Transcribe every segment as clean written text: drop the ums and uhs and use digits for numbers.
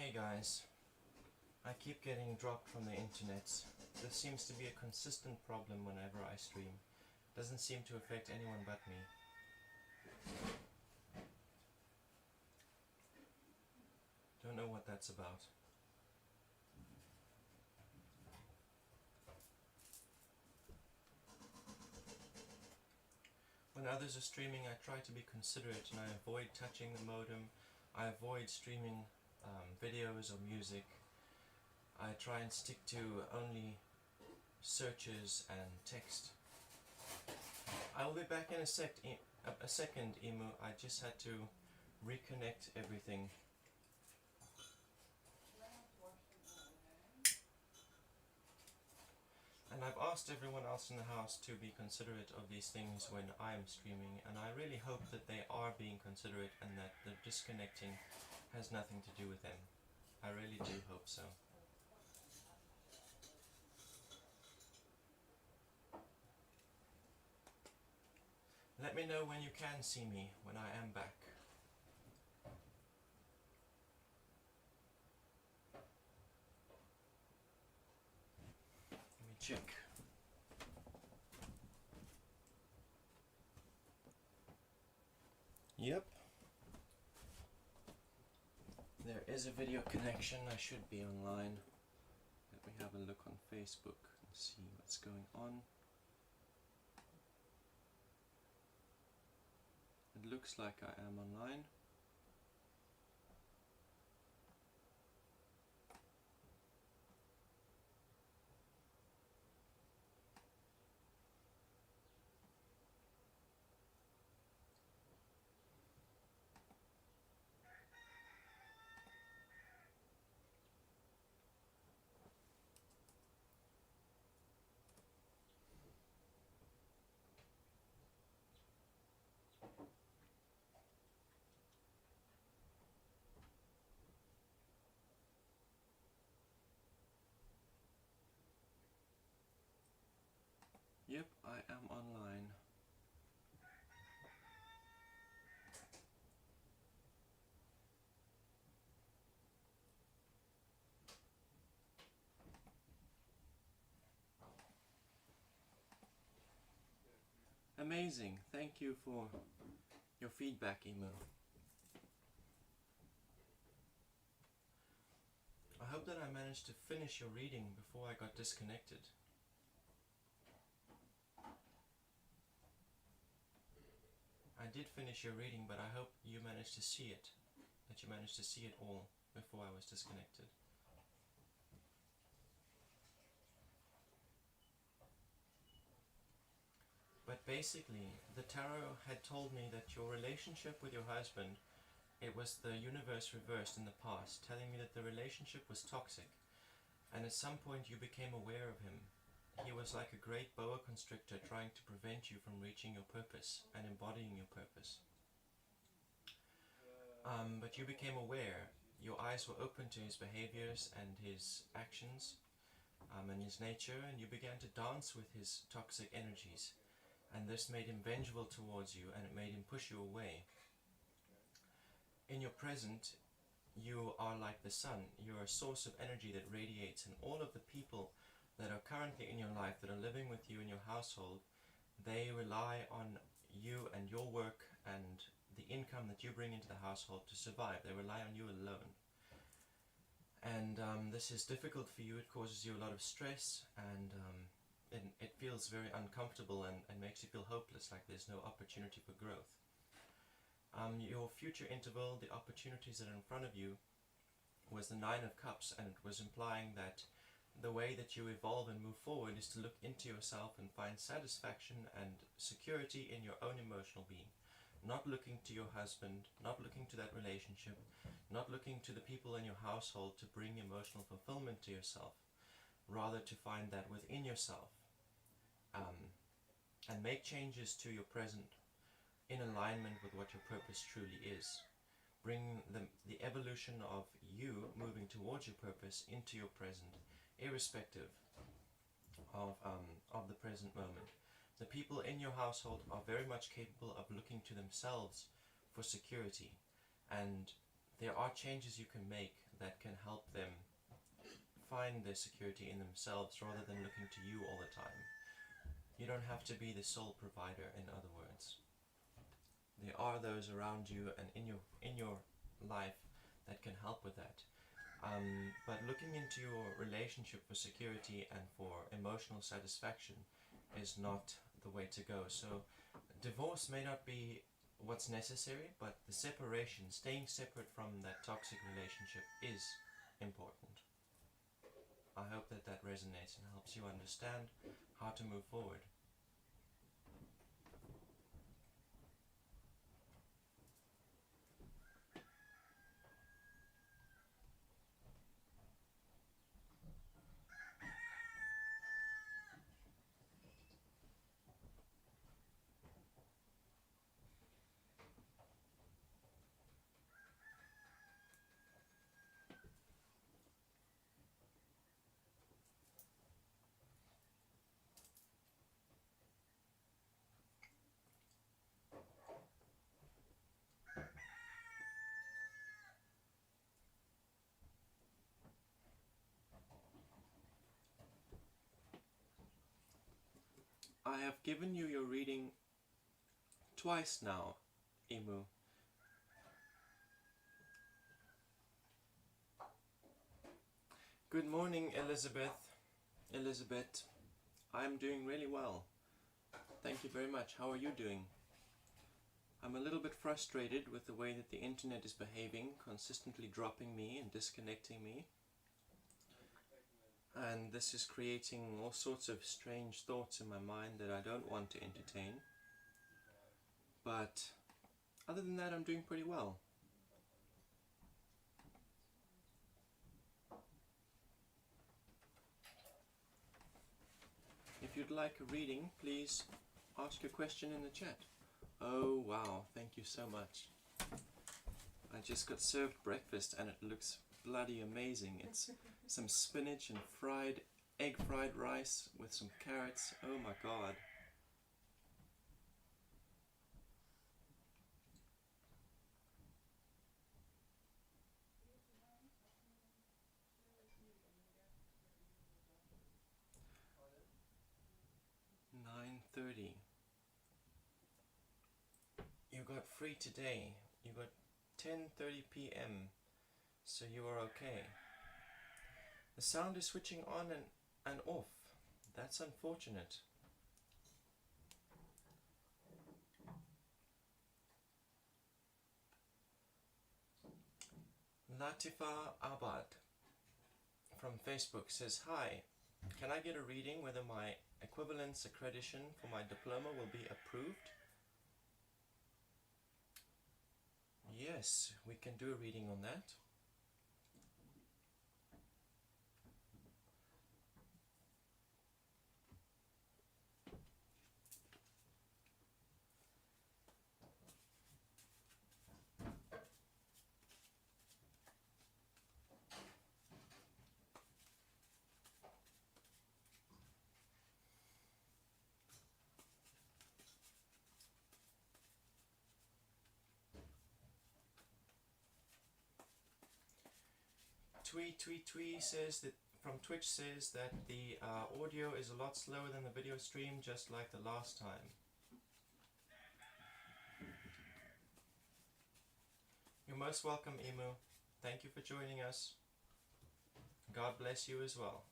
Hey guys, I keep getting dropped from the internet. This seems to be a consistent problem whenever I stream. Doesn't seem to affect anyone but me. Don't know what that's about. When others are streaming, I try to be considerate and I avoid touching the modem. I avoid streaming videos or music. I try and stick to only searches and text. I will be back in a second, Emu. I just had to reconnect everything. And I've asked everyone else in the house to be considerate of these things when I am streaming, and I really hope that they are being considerate and that the disconnecting has nothing to do with them. I really do hope so. Let me know when you can see me when I am back. Let me check. Yep. There is a video connection. I should be online. Let me have a look on Facebook and see what's going on. It looks like I am online. Yep, I am online. Amazing. Thank you for your feedback, Emu. I hope that I managed to finish your reading before I got disconnected. I did finish your reading, but I hope you managed to see it. That you managed to see it all before I was disconnected. But basically, the tarot had told me that your relationship with your husband, it was the universe reversed in the past, telling me that the relationship was toxic. And at some point you became aware of him. He was like a great boa constrictor trying to prevent you from reaching your purpose and embodying your purpose. But you became aware. Your eyes were open to his behaviors and his actions and his nature, and you began to dance with his toxic energies. And this made him vengeful towards you, and it made him push you away. In your present, you are like the sun. You're a source of energy that radiates, and all of the people that are currently in your life, that are living with you in your household, they rely on you and your work and the income that you bring into the household to survive. They rely on you alone. And this is difficult for you. It causes you a lot of stress, and it feels very uncomfortable and makes you feel hopeless, like there's no opportunity for growth. Your future interval, the opportunities that are in front of you, was the Nine of Cups, and it was implying that the way that you evolve and move forward is to look into yourself and find satisfaction and security in your own emotional being. Not looking to your husband, not looking to that relationship, not looking to the people in your household to bring emotional fulfillment to yourself. Rather to find that within yourself, and make changes to your present in alignment with what your purpose truly is. Bring the evolution of you moving towards your purpose into your present, irrespective of the present moment. The people in your household are very much capable of looking to themselves for security, and there are changes you can make that can help them find their security in themselves rather than looking to you all the time. You don't have to be the sole provider, in other words. There are those around you and in your life that can help with that. But looking into your relationship for security and for emotional satisfaction is not the way to go. So divorce may not be what's necessary, but the separation, staying separate from that toxic relationship is important. I hope that that resonates and helps you understand how to move forward. I have given you your reading twice now, Emu. Good morning, Elizabeth. I'm doing really well. Thank you very much. How are you doing? I'm a little bit frustrated with the way that the internet is behaving, consistently dropping me and disconnecting me. And this is creating all sorts of strange thoughts in my mind that I don't want to entertain. But other than that, I'm doing pretty well. If you'd like a reading, please ask your question in the chat. Oh wow, thank you so much. I just got served breakfast and it looks bloody amazing. It's some spinach and egg fried rice with some carrots. Oh my god. $9:30. You got free today. You got 10:30 p.m. So you are okay. The sound is switching on and off. That's unfortunate. Latifa Abad from Facebook says, hi, can I get a reading whether my equivalence accreditation for my diploma will be approved? Yes, we can do a reading on that. Twee says that from Twitch says that the audio is a lot slower than the video stream, just like the last time. You're most welcome, Emu. Thank you for joining us. God bless you as well.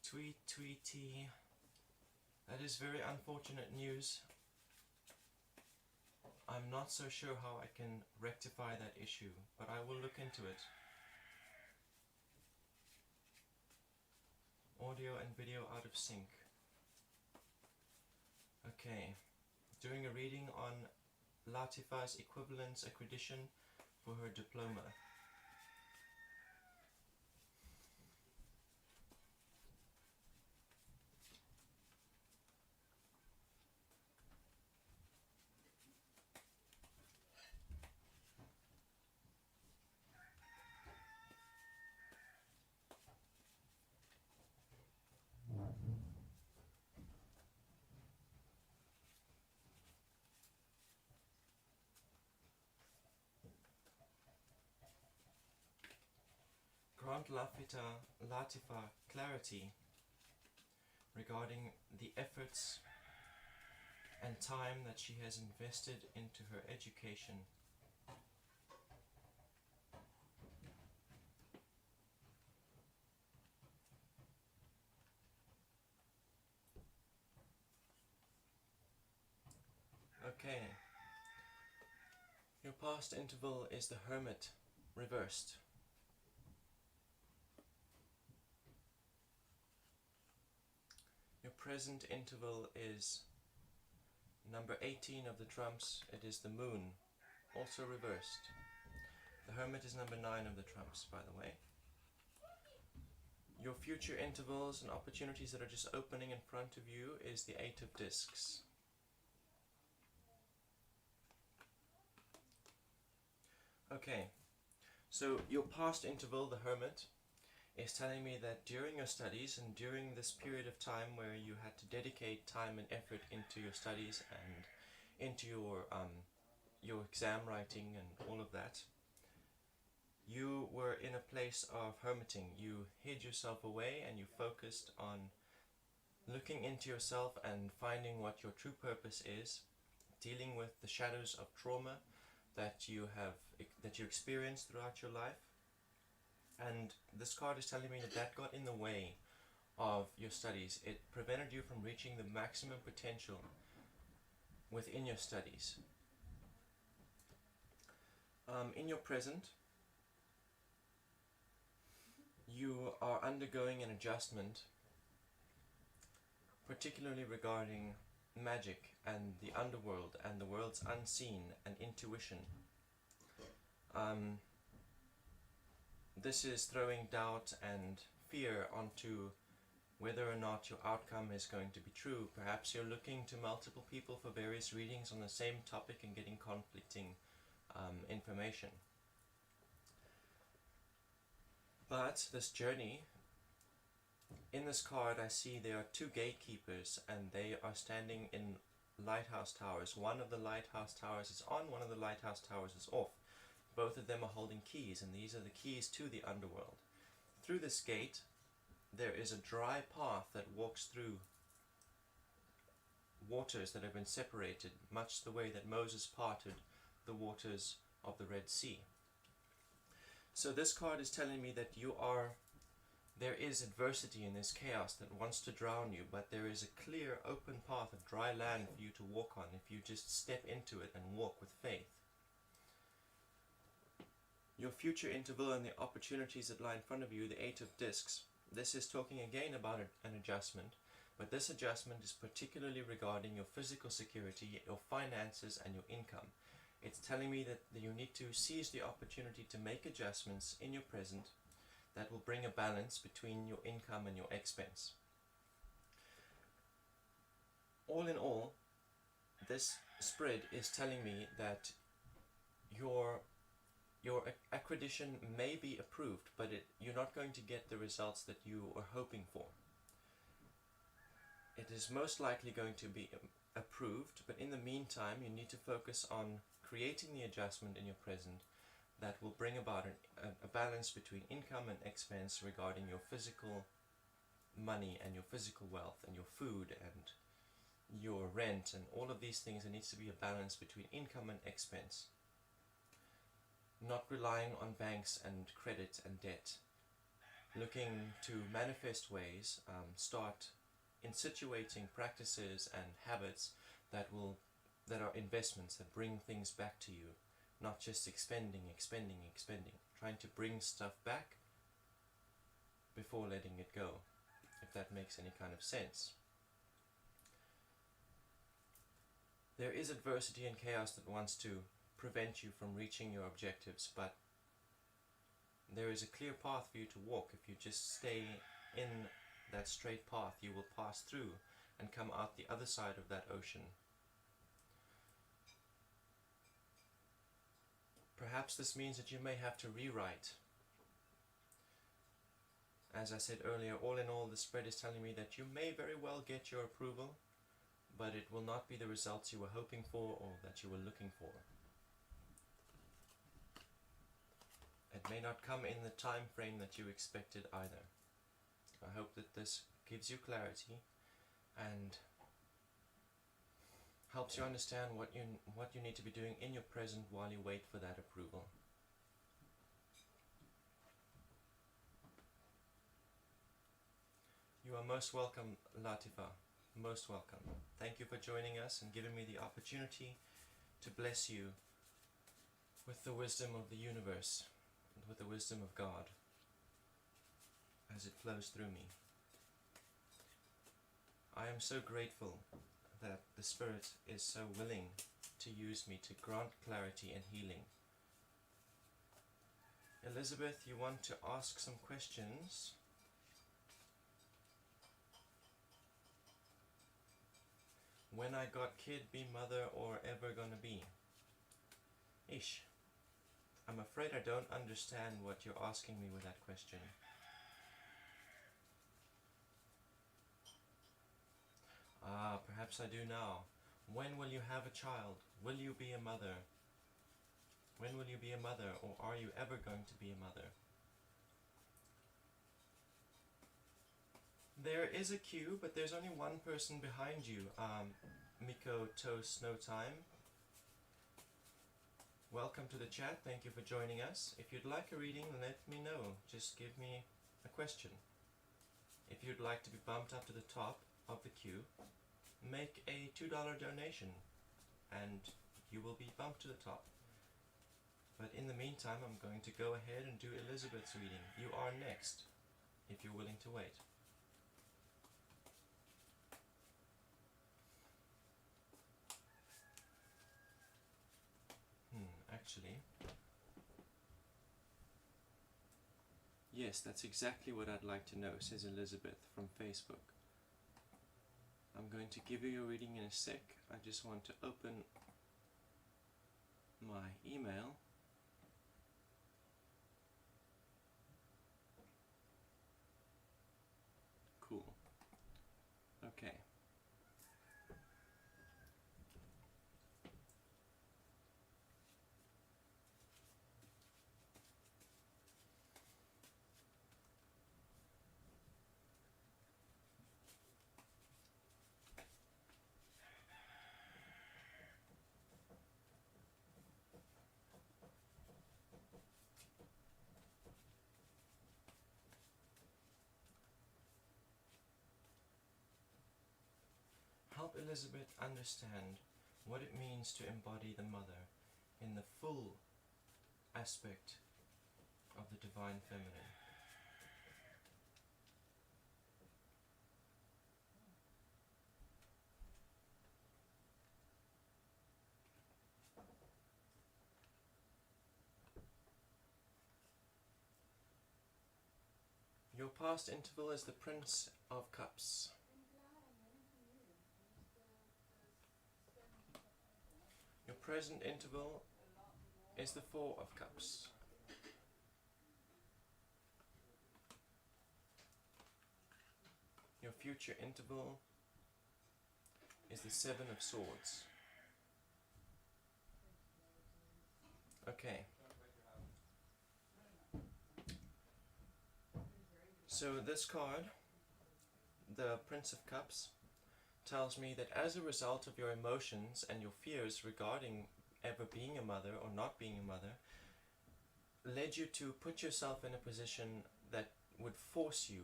Tweety. That is very unfortunate news. I'm not so sure how I can rectify that issue, but I will look into it. Audio and video out of sync. Okay, doing a reading on Latifa's equivalence accreditation for her diploma. grant Latifa clarity regarding the efforts and time that she has invested into her education. Okay. Your past interval is the Hermit reversed. Your present interval is number 18 of the trumps. It is the Moon, also reversed. The Hermit is number 9 of the trumps, by the way. Your future intervals and opportunities that are just opening in front of you is the 8 of discs. Okay, so your past interval, the Hermit, is telling me that during your studies and during this period of time where you had to dedicate time and effort into your studies and into your exam writing and all of that, you were in a place of hermiting. You hid yourself away and you focused on looking into yourself and finding what your true purpose is, dealing with the shadows of trauma that you experienced throughout your life. And this card is telling me that that got in the way of your studies. It prevented you from reaching the maximum potential within your studies. In your present, you are undergoing an adjustment, particularly regarding magic and the underworld and the world's unseen and intuition. This is throwing doubt and fear onto whether or not your outcome is going to be true. Perhaps you're looking to multiple people for various readings on the same topic and getting conflicting information. But this journey, in this card I see there are 2 gatekeepers and they are standing in lighthouse towers. One of the lighthouse towers is on, one of the lighthouse towers is off. Both of them are holding keys, and these are the keys to the underworld. Through this gate, there is a dry path that walks through waters that have been separated, much the way that Moses parted the waters of the Red Sea. So this card is telling me that there is adversity in this chaos that wants to drown you, but there is a clear, open path of dry land for you to walk on if you just step into it and walk with faith. Your future interval and the opportunities that lie in front of you, the 8 of discs. This is talking again about an adjustment, but this adjustment is particularly regarding your physical security, your finances, and your income. It's telling me that you need to seize the opportunity to make adjustments in your present that will bring a balance between your income and your expense. All in all, this spread is telling me that your accreditation may be approved, but you're not going to get the results that you are hoping for. It is most likely going to be approved, but in the meantime you need to focus on creating the adjustment in your present that will bring about a balance between income and expense regarding your physical money and your physical wealth and your food and your rent and all of these things. There needs to be a balance between income and expense. Not relying on banks and credit and debt. Looking to manifest ways, start instituting practices and habits that are investments that bring things back to you, not just expending. Trying to bring stuff back before letting it go, if that makes any kind of sense. There is adversity and chaos that wants to prevent you from reaching your objectives, but there is a clear path for you to walk. If you just stay in that straight path, you will pass through and come out the other side of that ocean. Perhaps this means that you may have to rewrite. As I said earlier, all in all, the spread is telling me that you may very well get your approval, but it will not be the results you were hoping for or that you were looking for. It may not come in the time frame that you expected either. I hope that this gives you clarity and helps you understand what you need to be doing in your present while you wait for that approval. You are most welcome, Latifa. Most welcome. Thank you for joining us and giving me the opportunity to bless you with the wisdom of the universe and with the wisdom of God as it flows through me. I am so grateful that the Spirit is so willing to use me to grant clarity and healing. Elizabeth, you want to ask some questions? When I got kid, be mother, or ever gonna be? Ish. I'm afraid I don't understand what you're asking me with that question. Ah, perhaps I do now. When will you have a child? Will you be a mother? When will you be a mother, or are you ever going to be a mother? There is a queue, but there's only one person behind you. Miko To Snowtime. Welcome to the chat. Thank you for joining us. If you'd like a reading, let me know. Just give me a question. If you'd like to be bumped up to the top of the queue, make a $2 donation and you will be bumped to the top. But in the meantime, I'm going to go ahead and do Elizabeth's reading. You are next, if you're willing to wait. Actually, yes, that's exactly what I'd like to know, says Elizabeth from Facebook. I'm going to give you your reading in a sec. I just want to open my email. Cool. Okay. Help Elizabeth understand what it means to embody the mother in the full aspect of the divine feminine. Your past interval is the Prince of Cups. Your present interval is the Four of Cups. Your future interval is the Seven of Swords. Okay. So this card, the Prince of Cups, tells me that as a result of your emotions and your fears regarding ever being a mother or not being a mother, led you to put yourself in a position that would force you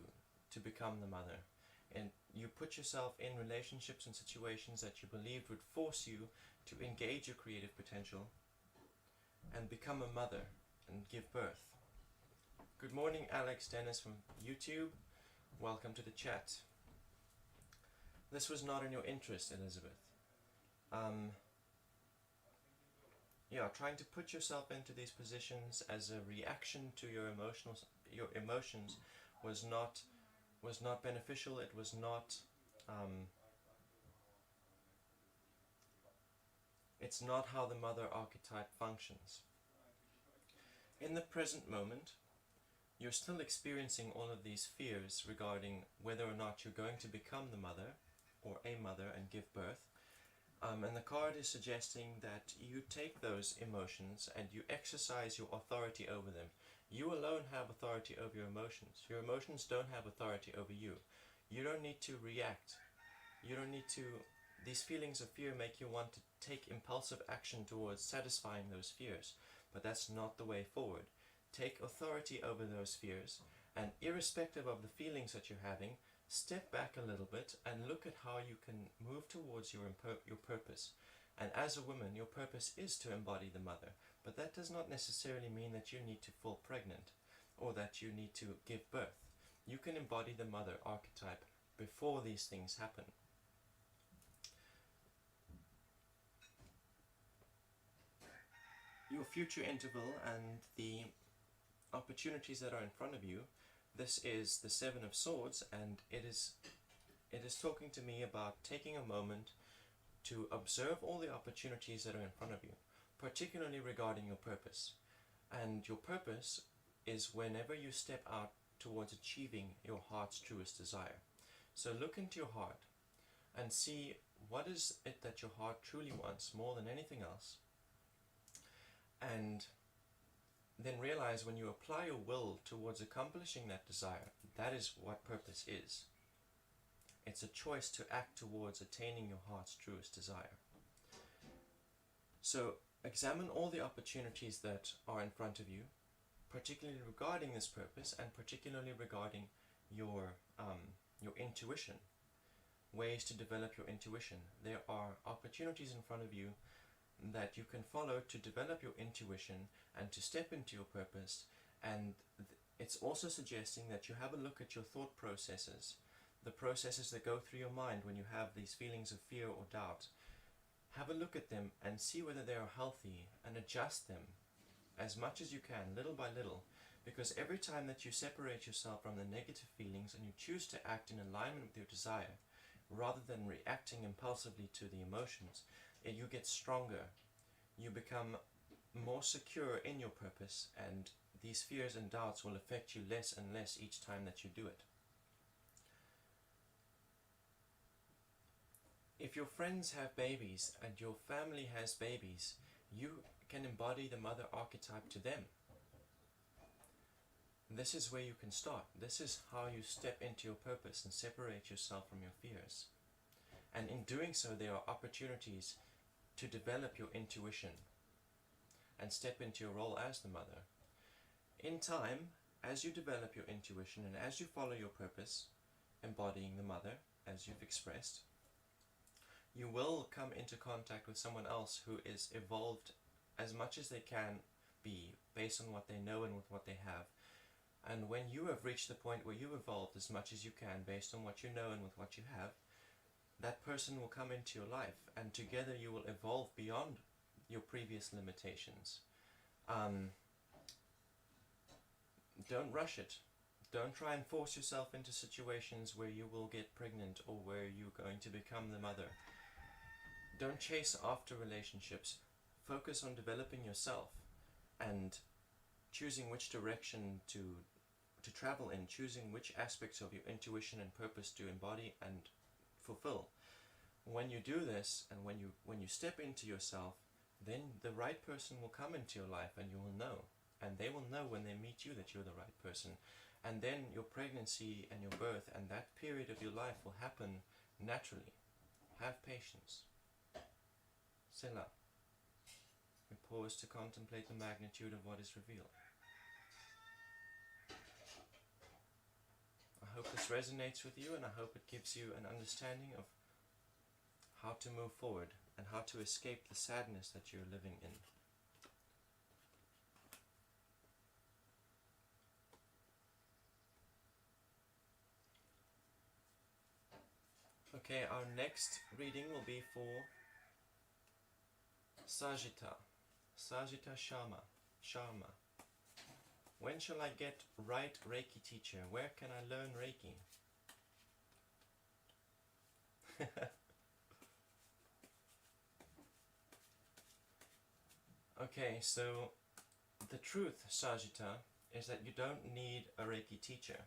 to become the mother. And you put yourself in relationships and situations that you believed would force you to engage your creative potential and become a mother and give birth. Good morning, Alex Dennis from YouTube. Welcome to the chat. This was not in your interest, Elizabeth. Trying to put yourself into these positions as a reaction to your emotions was not beneficial. It was not. It's not how the mother archetype functions. In the present moment, you're still experiencing all of these fears regarding whether or not you're going to become the mother or a mother and give birth. And the card is suggesting that you take those emotions and you exercise your authority over them. You alone have authority over your emotions. Your emotions don't have authority over you. You don't need to react. You don't need to... These feelings of fear make you want to take impulsive action towards satisfying those fears, but that's not the way forward. Take authority over those fears, and irrespective of the feelings that you're having, step back a little bit and look at how you can move towards your purpose. And as a woman, your purpose is to embody the mother, but that does not necessarily mean that you need to fall pregnant or that you need to give birth. You can embody the mother archetype before these things happen. Your future interval and the opportunities that are in front of you, this is the Seven of Swords, and it is talking to me about taking a moment to observe all the opportunities that are in front of you, particularly regarding your purpose. And your purpose is whenever you step out towards achieving your heart's truest desire. So look into your heart and see what is it that your heart truly wants more than anything else. And then realize when you apply your will towards accomplishing that desire, that is what purpose is. It's a choice to act towards attaining your heart's truest desire. So examine all the opportunities that are in front of you, particularly regarding this purpose and particularly regarding your intuition, ways to develop your intuition. There are opportunities in front of you that you can follow to develop your intuition and to step into your purpose. And it's also suggesting that you have a look at your thought processes, the processes that go through your mind when you have these feelings of fear or doubt. Have a look at them and see whether they are healthy and adjust them as much as you can, little by little, because every time that you separate yourself from the negative feelings and you choose to act in alignment with your desire, rather than reacting impulsively to the emotions, you get stronger. You become more secure in your purpose, and these fears and doubts will affect you less and less each time that you do it. If your friends have babies and your family has babies, you can embody the mother archetype to them. This is where you can start. This is how you step into your purpose and separate yourself from your fears. And in doing so, there are opportunities to develop your intuition and step into your role as the mother. In time, as you develop your intuition and as you follow your purpose, embodying the mother, as you've expressed, you will come into contact with someone else who is evolved as much as they can be based on what they know and with what they have. And when you have reached the point where you've evolved as much as you can based on what you know and with what you have, that person will come into your life, and together you will evolve beyond your previous limitations. Don't rush it. Don't try and force yourself into situations where you will get pregnant or where you're going to become the mother. Don't chase after relationships. Focus on developing yourself and choosing which direction to travel in, choosing which aspects of your intuition and purpose to embody and fulfill. When you do this, and when you step into yourself, then the right person will come into your life, and you will know, and they will know when they meet you that you're the right person. And then your pregnancy and your birth and that period of your life will happen naturally. Have patience. Selah. We pause to contemplate the magnitude of what is revealed. I hope this resonates with you, and I hope it gives you an understanding of how to move forward and how to escape the sadness that you're living in. Okay, our next reading will be for Sagitta Sharma. When shall I get right Reiki teacher? Where can I learn Reiki? Okay, so the truth, Sagitta, is that you don't need a Reiki teacher.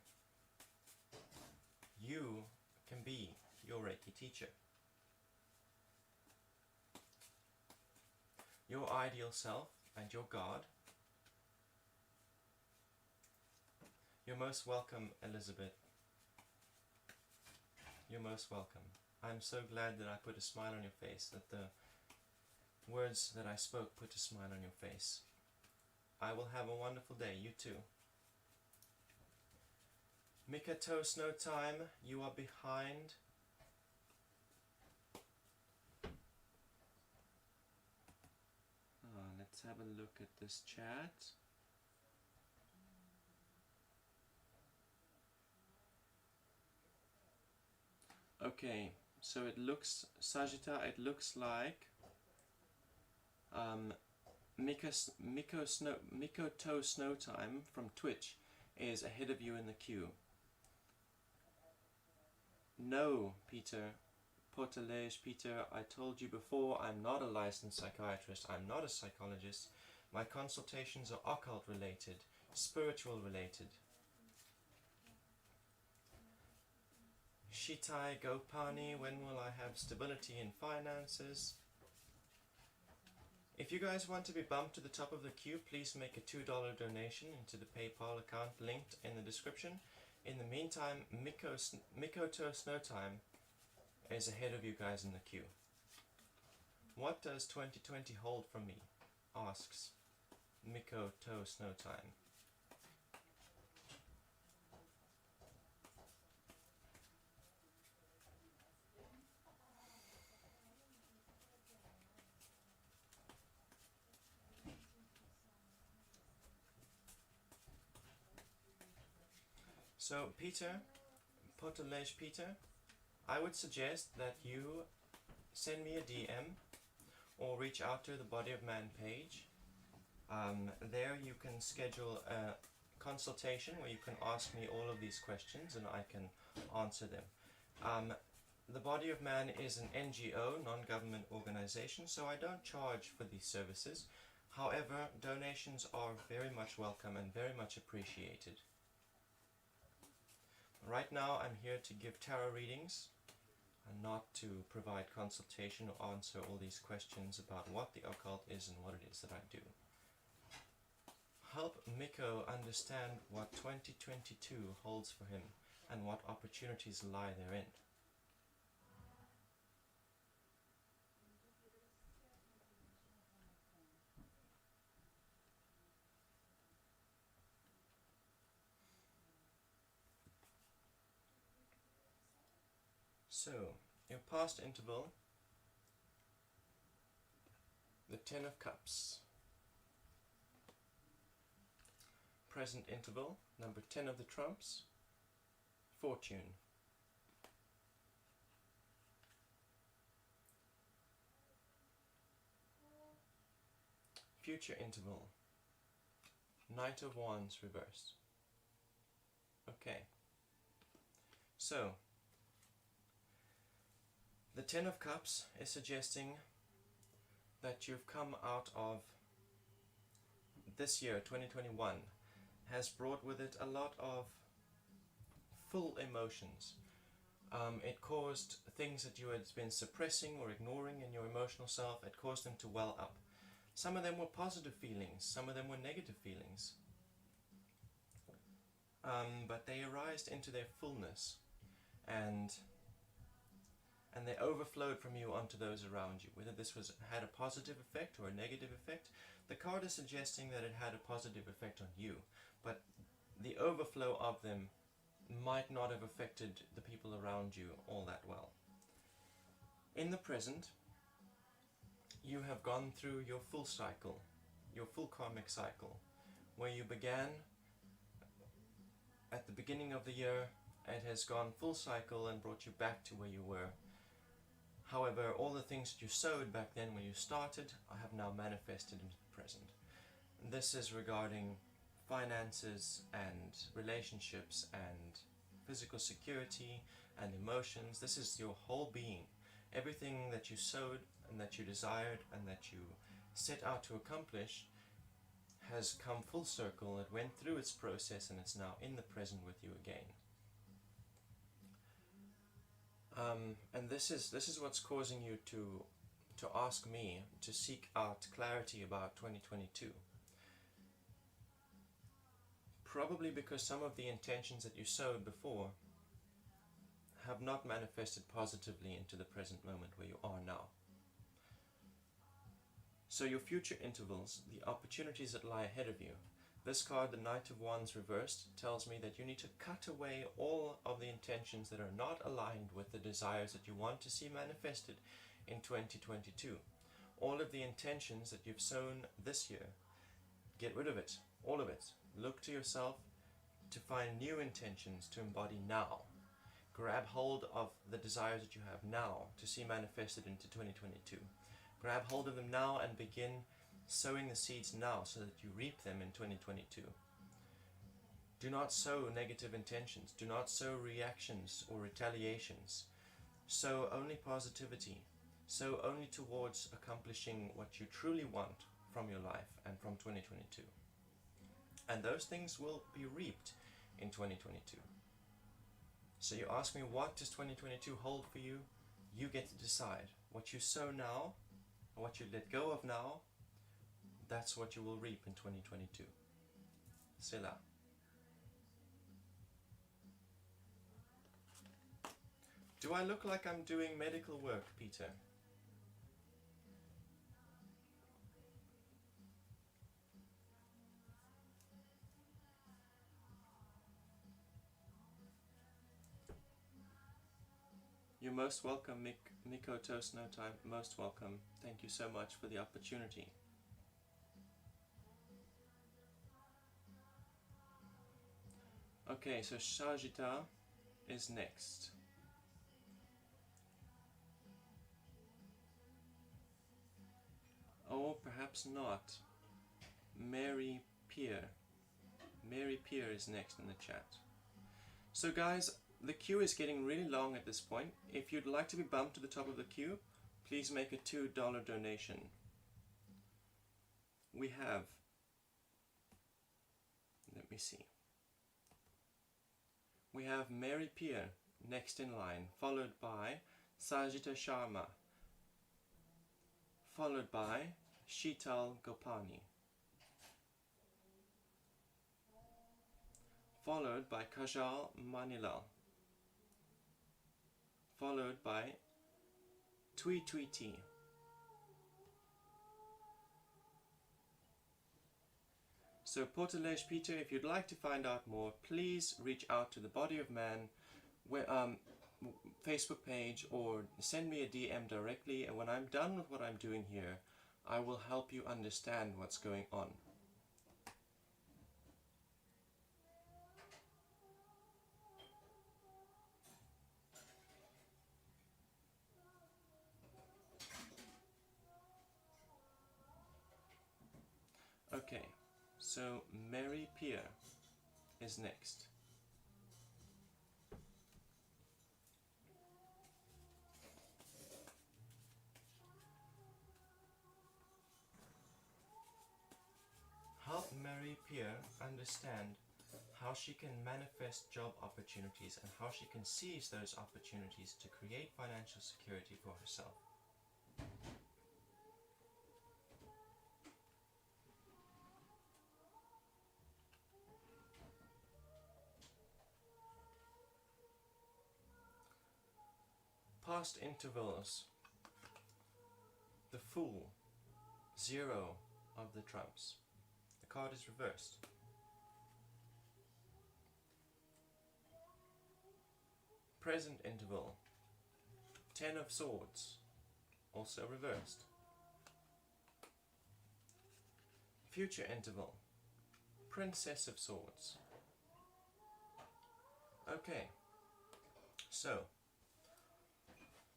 You can be your Reiki teacher. Your ideal self and your God You're most welcome, Elizabeth. You're most welcome. I'm so glad that I put a smile on your face, that the words that I spoke put a smile on your face. I will have a wonderful day, you too. Mikato Snow Time, you are behind. Let's have a look at this chat. Okay, so it looks, Sajita, it looks like Mikoto Snow Time from Twitch is ahead of you in the queue. No, Peter, Potelej, Peter, I told you before, I'm not a licensed psychiatrist, I'm not a psychologist. My consultations are occult related, spiritual related. Shitai Gopani, when will I have stability in finances? If you guys want to be bumped to the top of the queue, please make a $2 donation into the PayPal account linked in the description. In the meantime, Mikoto Snowtime is ahead of you guys in the queue. What does 2020 hold for me? Asks Mikoto Snowtime. So Peter, Potelej Peter, I would suggest that you send me a DM or reach out to the Body of Man page. There you can schedule a consultation where you can ask me all of these questions and I can answer them. The Body of Man is an NGO, non-government organization, so I don't charge for these services. However, donations are very much welcome and very much appreciated. Right now I'm here to give tarot readings and not to provide consultation or answer all these questions about what the occult is and what it is that I do. Help Miko understand what 2022 holds for him and what opportunities lie therein. So, your past interval, the Ten of Cups. Present interval, number 10 of the Trumps, Fortune. Future interval, Knight of Wands reversed. Okay, so the Ten of Cups is suggesting that you've come out of this year, 2021, has brought with it a lot of full emotions. It caused things that you had been suppressing or ignoring in your emotional self, it caused them to well up. Some of them were positive feelings, some of them were negative feelings. But they arised into their fullness and they overflowed from you onto those around you. Whether this had a positive effect or a negative effect, the card is suggesting that it had a positive effect on you, but the overflow of them might not have affected the people around you all that well. In the present, you have gone through your full cycle, your full karmic cycle, where you began at the beginning of the year. It has gone full cycle and brought you back to where you were. However, all the things that you sowed back then when you started have now manifested into the present. This is regarding finances and relationships and physical security and emotions. This is your whole being. Everything that you sowed and that you desired and that you set out to accomplish has come full circle. It went through its process and it's now in the present with you again. And this is what's causing you to ask me to seek out clarity about 2022. probably because some of the intentions that you sowed before have not manifested positively into the present moment where you are now. So your future intervals, the opportunities that lie ahead of you. This card, the Knight of Wands reversed, tells me that you need to cut away all of the intentions that are not aligned with the desires that you want to see manifested in 2022. All of the intentions that you've sown this year, get rid of it, all of it. Look to yourself to find new intentions to embody now. Grab hold of the desires that you have now to see manifested into 2022. Grab hold of them now and begin sowing the seeds now so that you reap them in 2022. Do not sow negative intentions. Do not sow reactions or retaliations. Sow only positivity. Sow only towards accomplishing what you truly want from your life and from 2022. And those things will be reaped in 2022. So you ask me, what does 2022 hold for you? You get to decide. What you sow now, what you let go of now, that's what you will reap in 2022. Selah. Do I look like I'm doing medical work, Peter? You're most welcome, Miko Toast No Time. Most welcome. Thank you so much for the opportunity. Okay, so Shajita is next. Oh, perhaps not. Mary Peer. Mary Peer is next in the chat. So guys, the queue is getting really long at this point. If you'd like to be bumped to the top of the queue, please make a $2 donation. We have, let me see. We have Mary Peer next in line, followed by Sajita Sharma, followed by Sheetal Gopani, followed by Kajal Manilal, followed by Tui Tui T. So Portalege Peter, if you'd like to find out more, please reach out to the Body of Man Facebook page or send me a DM directly, and when I'm done with what I'm doing here, I will help you understand what's going on. Okay, so Mary Peer is next. Help Mary Peer understand how she can manifest job opportunities and how she can seize those opportunities to create financial security for herself. Past intervals. The Fool. 0 of the trumps. The card is reversed. Present interval. 10 of Swords. Also reversed. Future interval. Princess of Swords. Okay. So,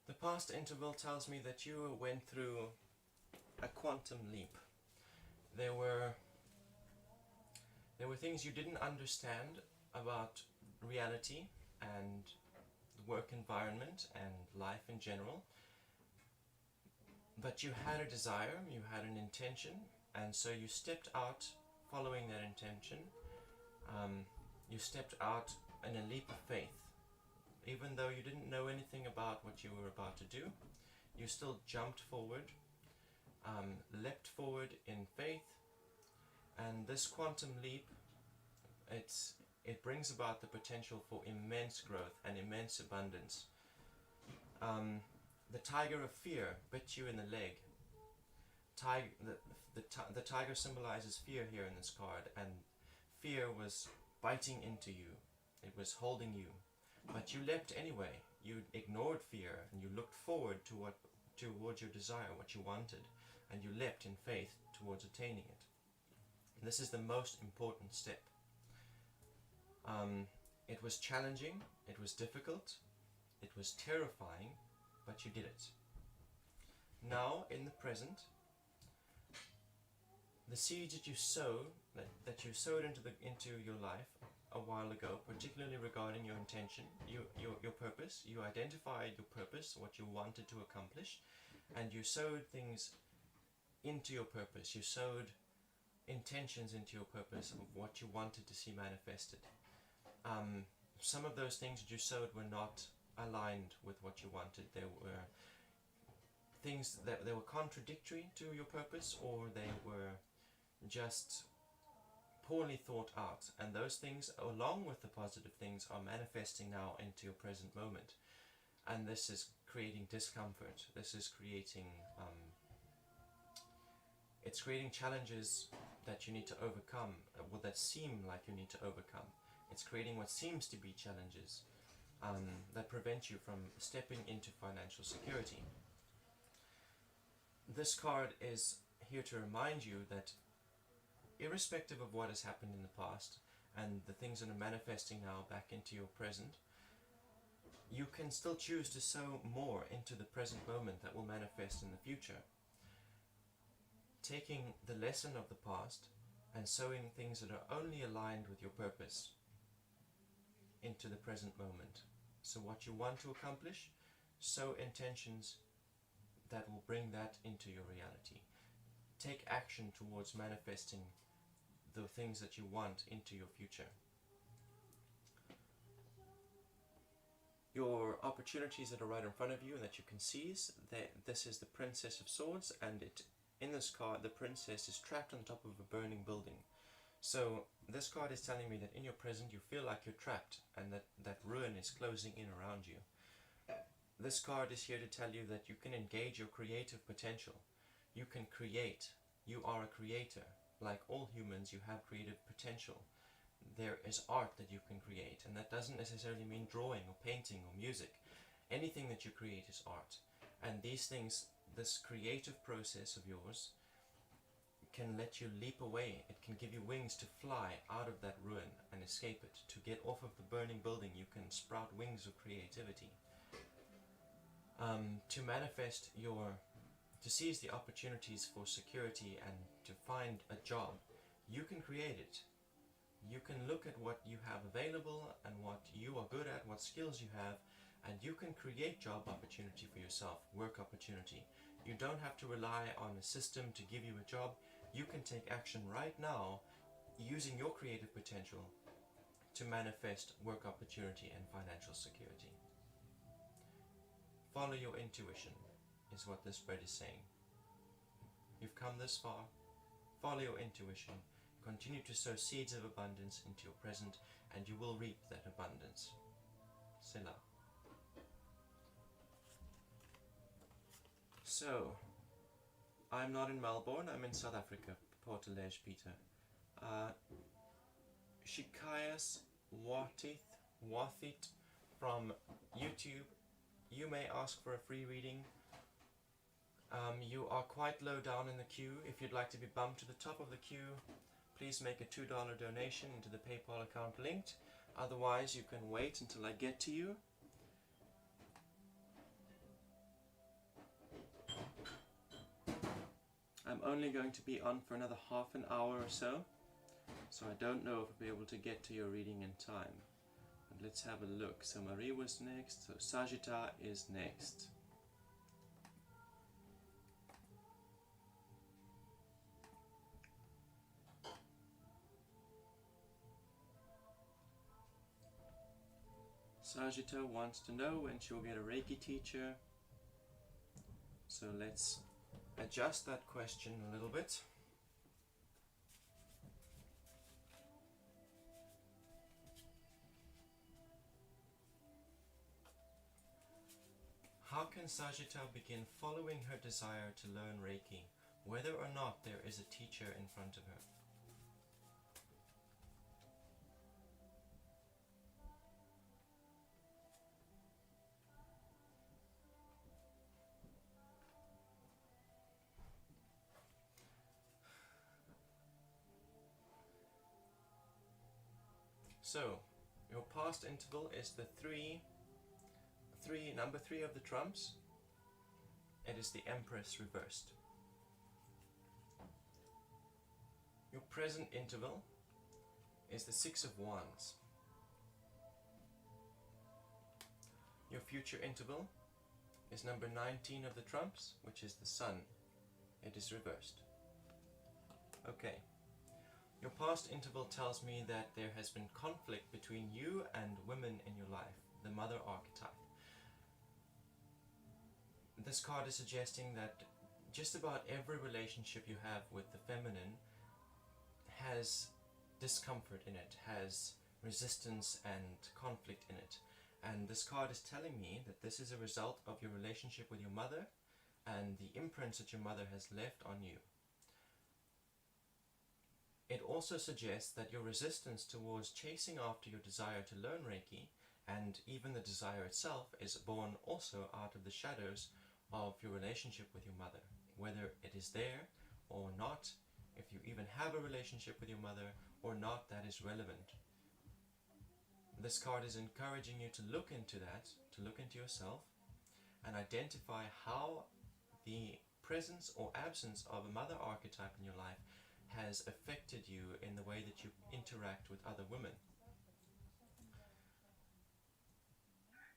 the past interval tells me that you went through a quantum leap. There were things you didn't understand about reality and the work environment and life in general, but you had a desire, you had an intention, and so you stepped out following that intention. You stepped out in a leap of faith. Even though you didn't know anything about what you were about to do, you still jumped forward, leapt forward in faith, and this quantum leap it brings about the potential for immense growth and immense abundance. The tiger of fear bit you in the leg. The tiger symbolizes fear here in this card, and fear was biting into you. It was holding you, but you leapt anyway. You ignored fear and you looked forward towards your desire, what you wanted, and you leapt in faith towards attaining it. And this is the most important step. It was challenging, it was difficult, it was terrifying, but you did it. Now, in the present, the seeds that you sow, that you sowed into your life a while ago, particularly regarding your intention, your purpose, you identified your purpose, what you wanted to accomplish, and you sowed things into your purpose. You sowed intentions into your purpose of what you wanted to see manifested. Some of those things that you sowed were not aligned with what you wanted. There were things that they were contradictory to your purpose, or they were just poorly thought out, and those things, along with the positive things, are manifesting now into your present moment, and this is creating discomfort. This is creating it's creating challenges that you need to overcome, or that seem like you need to overcome. It's creating what seems to be challenges that prevent you from stepping into financial security. This card is here to remind you that irrespective of what has happened in the past and the things that are manifesting now back into your present, you can still choose to sow more into the present moment that will manifest in the future. Taking the lesson of the past and sowing things that are only aligned with your purpose into the present moment. So what you want to accomplish, sow intentions that will bring that into your reality. Take action towards manifesting the things that you want into your future. Your opportunities that are right in front of you and that you can seize, this is the Princess of Swords, and in this card the princess is trapped on top of a burning building. So this card is telling me that in your present you feel like you're trapped and that ruin is closing in around you. This card is here to tell you that you can engage your creative potential. You can create. You are a creator. Like all humans, you have creative potential. There is art that you can create, and that doesn't necessarily mean drawing or painting or music. Anything that you create is art. And these things, this creative process of yours, can let you leap away. It can give you wings to fly out of that ruin and escape it. To get off of the burning building, you can sprout wings of creativity. To manifest to seize the opportunities for security and to find a job, you can create it. You can look at what you have available and what you are good at, what skills you have, and you can create job opportunity for yourself, work opportunity. You don't have to rely on a system to give you a job. You can take action right now using your creative potential to manifest work opportunity and financial security. Follow your intuition is what this spread is saying. You've come this far. Follow your intuition. Continue to sow seeds of abundance into your present, and you will reap that abundance. Selah. So, I'm not in Melbourne, I'm in South Africa, Portalege, Peter. Shikayas Wathit from YouTube. You may ask for a free reading. You are quite low down in the queue. If you'd like to be bumped to the top of the queue, please make a $2 donation into the PayPal account linked. Otherwise, you can wait until I get to you. I'm only going to be on for another half an hour or so I don't know if I'll be able to get to your reading in time. But let's have a look. So Marie was next, so Sajita is next. Sajita wants to know when she'll get a Reiki teacher. So let's adjust that question a little bit. how can Sagitta begin following her desire to learn Reiki, whether or not there is a teacher in front of her? So, your past interval is the number 3 of the trumps. It is the Empress reversed. Your present interval is the 6 of Wands. Your future interval is number 19 of the trumps, which is the Sun. It is reversed. Okay. Your past interval tells me that there has been conflict between you and women in your life, the mother archetype. This card is suggesting that just about every relationship you have with the feminine has discomfort in it, has resistance and conflict in it. And this card is telling me that this is a result of your relationship with your mother and the imprints that your mother has left on you. It also suggests that your resistance towards chasing after your desire to learn Reiki, and even the desire itself, is born also out of the shadows of your relationship with your mother. Whether it is there or not, if you even have a relationship with your mother or not, that is relevant. This card is encouraging you to look into that, to look into yourself, and identify how the presence or absence of a mother archetype in your life has affected you in the way that you interact with other women.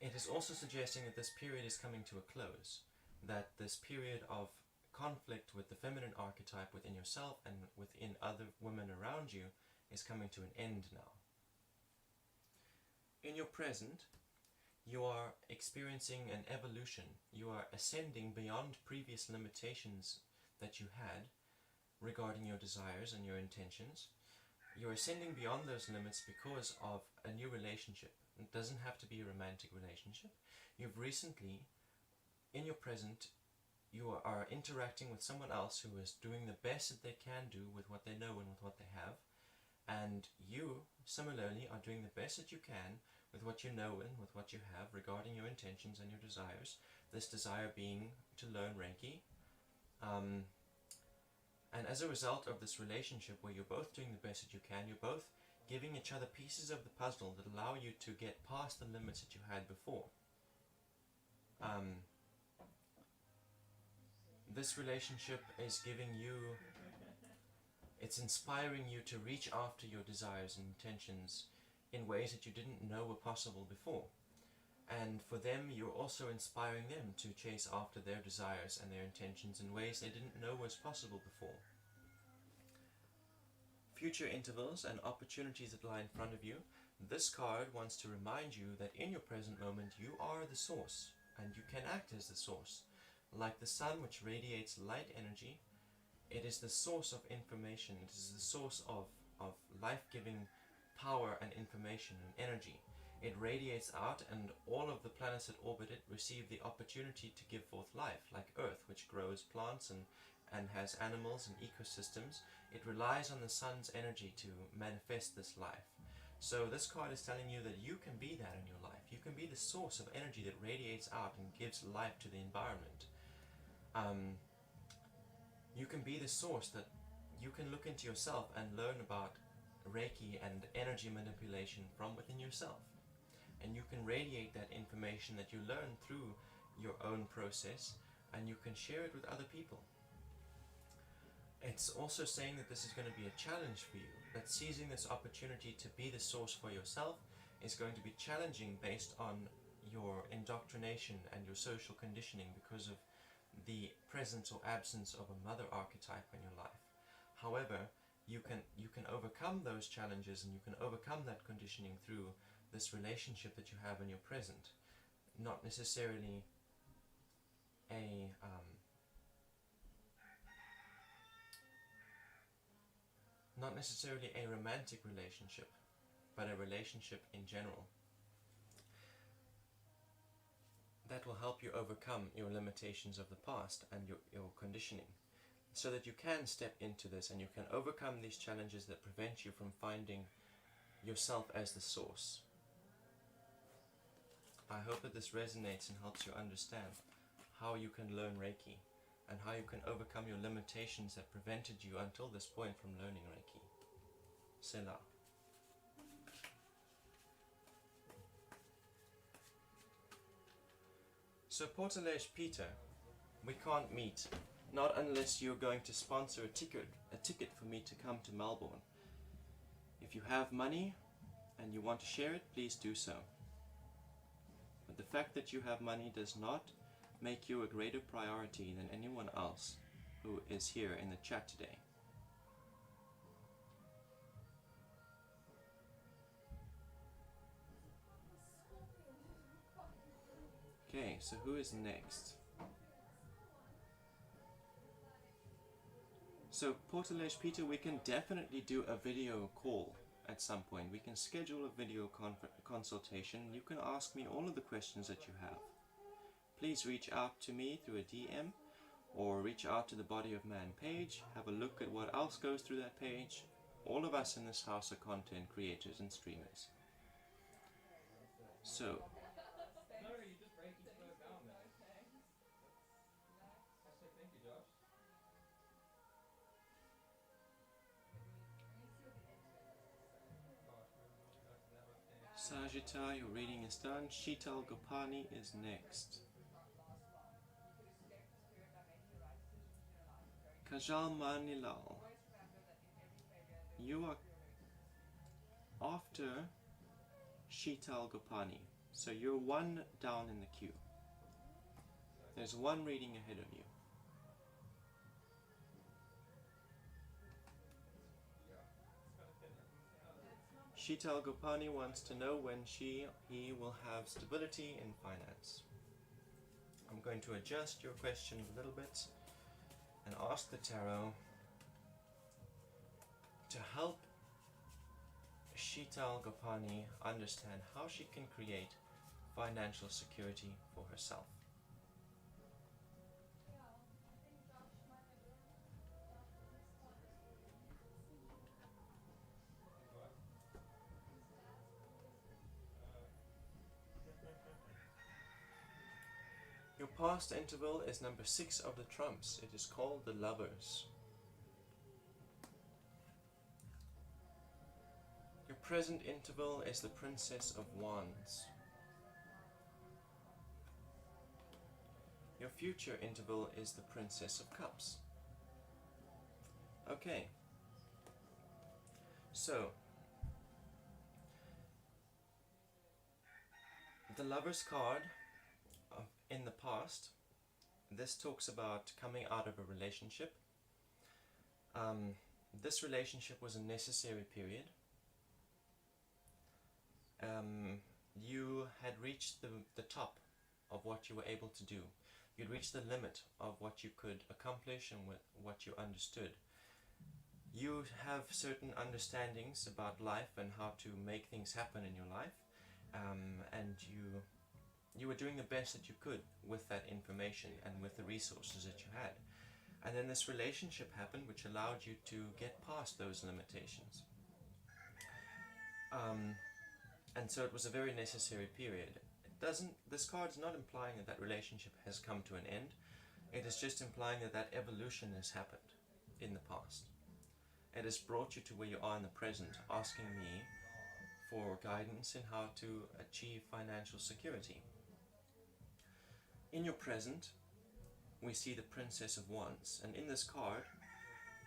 It is also suggesting that this period is coming to a close, that this period of conflict with the feminine archetype within yourself and within other women around you is coming to an end now. In your present, you are experiencing an evolution. You are ascending beyond previous limitations that you had regarding your desires and your intentions. You're ascending beyond those limits because of a new relationship. It doesn't have to be a romantic relationship. You've recently, in your present, you are interacting with someone else who is doing the best that they can do with what they know and with what they have. And you, similarly, are doing the best that you can with what you know and with what you have regarding your intentions and your desires. This desire being to learn Reiki. And as a result of this relationship where you're both doing the best that you can, you're both giving each other pieces of the puzzle that allow you to get past the limits that you had before. This relationship is giving you, it's inspiring you to reach after your desires and intentions in ways that you didn't know were possible before. And for them, you're also inspiring them to chase after their desires and their intentions in ways they didn't know was possible before. Future intervals and opportunities that lie in front of you. This card wants to remind you that in your present moment, you are the source, and you can act as the source. Like the sun, which radiates light energy, it is the source of information. It is the source of life-giving power and information and energy. It radiates out, and all of the planets that orbit it receive the opportunity to give forth life, like Earth, which grows plants and has animals and ecosystems. It relies on the sun's energy to manifest this life. So this card is telling you that you can be that in your life. You can be the source of energy that radiates out and gives life to the environment. You can be the source that you can look into yourself and learn about Reiki and energy manipulation from within yourself. And you can radiate that information that you learn through your own process, and you can share it with other people. It's also saying that this is going to be a challenge for you, that seizing this opportunity to be the source for yourself is going to be challenging based on your indoctrination and your social conditioning because of the presence or absence of a mother archetype in your life. However, you can overcome those challenges, and you can overcome that conditioning through this relationship that you have in your present. Not necessarily a romantic relationship, but a relationship in general. that will help you overcome your limitations of the past and your conditioning, so that you can step into this and you can overcome these challenges that prevent you from finding yourself as the source. I hope that this resonates and helps you understand how you can learn Reiki and how you can overcome your limitations that prevented you until this point from learning Reiki. Selah. So Portalage Peter, we can't meet, not unless you're going to sponsor a ticket for me to come to Melbourne. If you have money and you want to share it, please do so. But the fact that you have money does not make you a greater priority than anyone else who is here in the chat today. Okay, so who is next? So Portalage Peter, we can definitely do a video call at some point. We can schedule a video consultation. You can ask me all of the questions that you have. Please reach out to me through a DM or reach out to the Body of Man page. Have a look at what else goes through that page. All of us in this house are content creators and streamers. So, Sagitta, your reading is done. Sheetal Gopani is next. Kajal Manilal, you are after Sheetal Gopani, so you're one down in the queue. There's one reading ahead of you. Sheetal Gopani wants to know when he will have stability in finance. I'm going to adjust your question a little bit and ask the tarot to help Sheetal Gopani understand how she can create financial security for herself. Your past interval is number 6 of the trumps. It is called the Lovers. Your present interval is the Princess of Wands. Your future interval is the Princess of Cups. Okay. So, the Lovers card in the past, this talks about coming out of a relationship. This relationship was a necessary period. You had reached the top of what you were able to do. You'd reached the limit of what you could accomplish and what you understood. You have certain understandings about life and how to make things happen in your life, and you were doing the best that you could with that information and with the resources that you had. And then this relationship happened, which allowed you to get past those limitations. And so it was a very necessary period. This card is not implying that that relationship has come to an end. It is just implying that that evolution has happened in the past. It has brought you to where you are in the present, asking me for guidance in how to achieve financial security. In your present, we see the Princess of Wands, and in this card,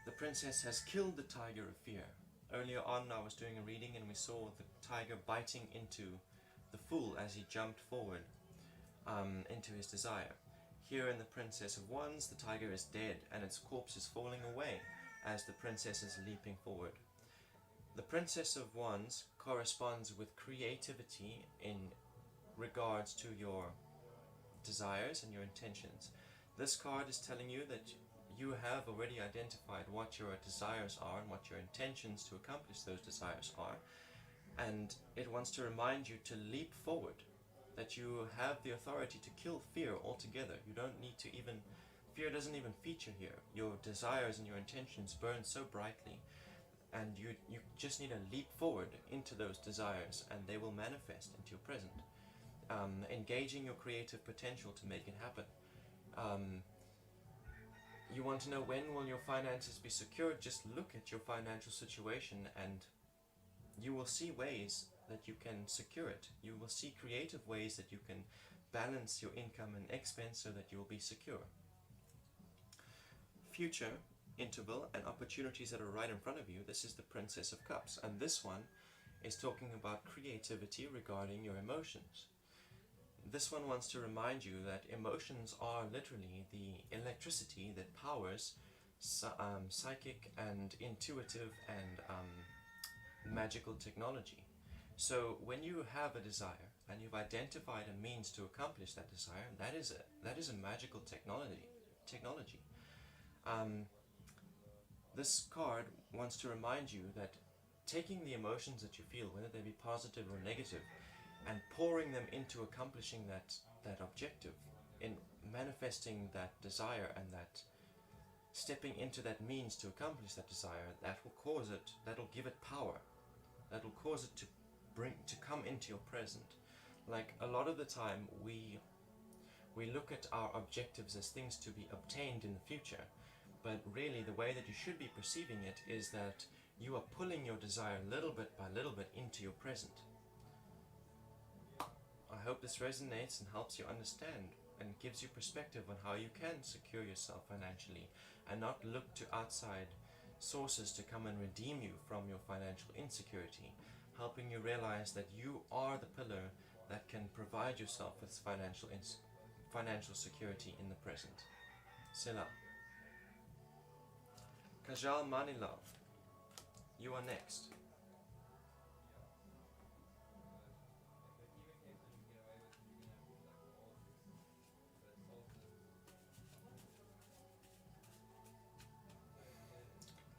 the princess has killed the tiger of fear. Earlier on, I was doing a reading and we saw the tiger biting into the fool as he jumped forward into his desire. Here in the Princess of Wands, the tiger is dead and its corpse is falling away as the princess is leaping forward. The Princess of Wands corresponds with creativity in regards to your desires and your intentions. This card is telling you that you have already identified what your desires are and what your intentions to accomplish those desires are, and it wants to remind you to leap forward that you have the authority to kill fear altogether. You don't need to even, fear doesn't even feature here. Your desires and your intentions burn so brightly, and you just need to leap forward into those desires and they will manifest into your present. Engaging your creative potential to make it happen. You want to know when will your finances be secured? Just look at your financial situation and you will see ways that you can secure it. You will see creative ways that you can balance your income and expense so that you will be secure. Future, interval, and opportunities that are right in front of you. This is the Princess of Cups, and this one is talking about creativity regarding your emotions. This one wants to remind you that emotions are literally the electricity that powers psychic and intuitive and magical technology. So when you have a desire and you've identified a means to accomplish that desire, that is a magical technology. This card wants to remind you that taking the emotions that you feel, whether they be positive or negative, and pouring them into accomplishing that objective, in manifesting that desire and that stepping into that means to accomplish that desire, that'll give it power, that'll cause it to come into your present. Like a lot of the time we look at our objectives as things to be obtained in the future, but really the way that you should be perceiving it is that you are pulling your desire little bit by little bit into your present. I hope this resonates and helps you understand and gives you perspective on how you can secure yourself financially and not look to outside sources to come and redeem you from your financial insecurity, helping you realize that you are the pillar that can provide yourself with financial security in the present. Selah. Kajal Manilov, you are next.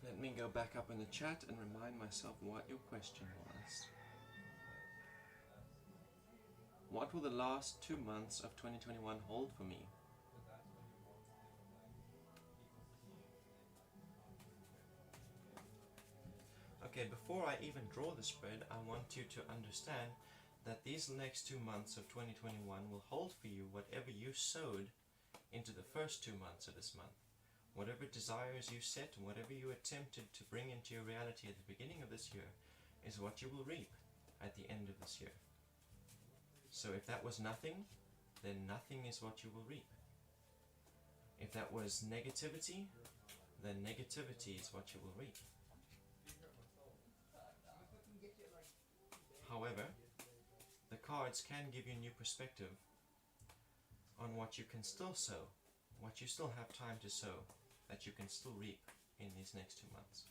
Let me go back up in the chat and remind myself what your question was. What will the last 2 months of 2021 hold for me? Okay, before I even draw the spread, I want you to understand that these next 2 months of 2021 will hold for you whatever you sowed into the first 2 months of this month. Whatever desires you set and whatever you attempted to bring into your reality at the beginning of this year is what you will reap at the end of this year. So if that was nothing, then nothing is what you will reap. If that was negativity, then negativity is what you will reap. However, the cards can give you new perspective on what you can still sow, what you still have time to sow, that you can still reap in these next 2 months.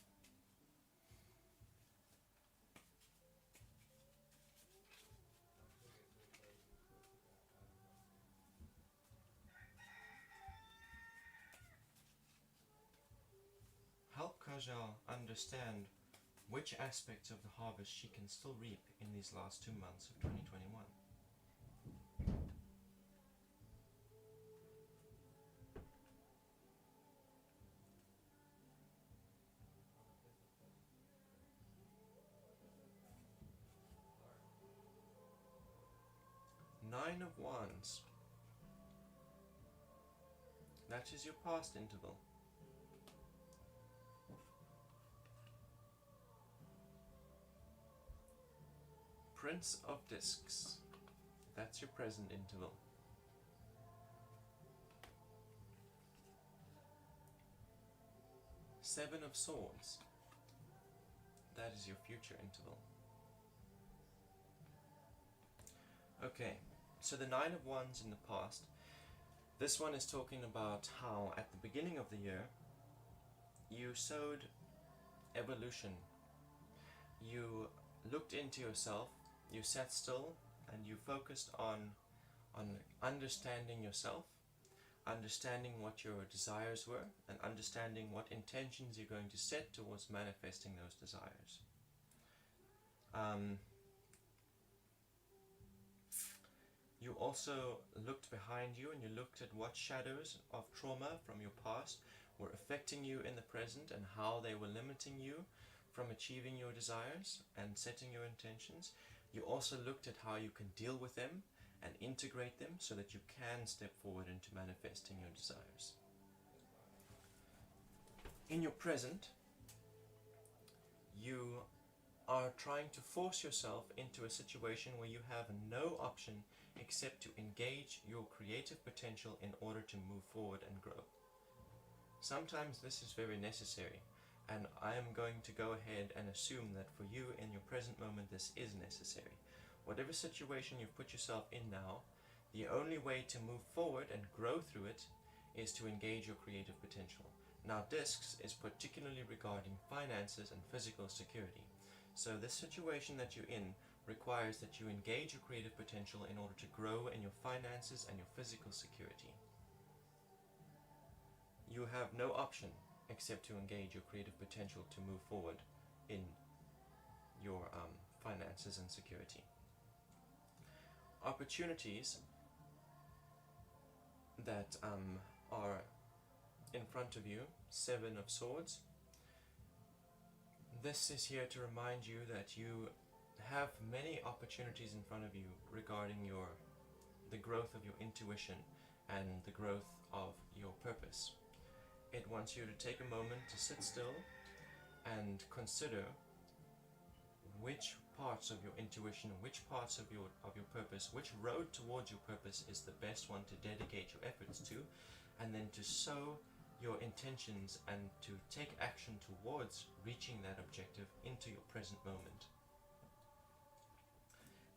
Help Kajal understand which aspects of the harvest she can still reap in these last 2 months of 2021. Nine of Wands. That is your past interval. Prince of Discs. That's your present interval. Seven of Swords. That is your future interval. Okay, so the Nine of Wands in the past. This one is talking about how at the beginning of the year you sowed evolution. You looked into yourself, you sat still, and you focused on understanding yourself, understanding what your desires were, and understanding what intentions you're going to set towards manifesting those desires. You also looked behind you and you looked at what shadows of trauma from your past were affecting you in the present and how they were limiting you from achieving your desires and setting your intentions. You also looked at how you can deal with them and integrate them so that you can step forward into manifesting your desires. In your present, you are trying to force yourself into a situation where you have no option except to engage your creative potential in order to move forward and grow. Sometimes this is very necessary, and I am going to go ahead and assume that for you in your present moment this is necessary. Whatever situation you've put yourself in now, the only way to move forward and grow through it is to engage your creative potential. Now, discs is particularly regarding finances and physical security. So this situation that you're in requires that you engage your creative potential in order to grow in your finances and your physical security. You have no option except to engage your creative potential to move forward in your finances and security. Opportunities that are in front of you, Seven of Swords. This is here to remind you that you have many opportunities in front of you regarding the growth of your intuition and the growth of your purpose. It wants you to take a moment to sit still and consider which parts of your intuition, which parts of your purpose, which road towards your purpose is the best one to dedicate your efforts to, and then to sow your intentions and to take action towards reaching that objective into your present moment.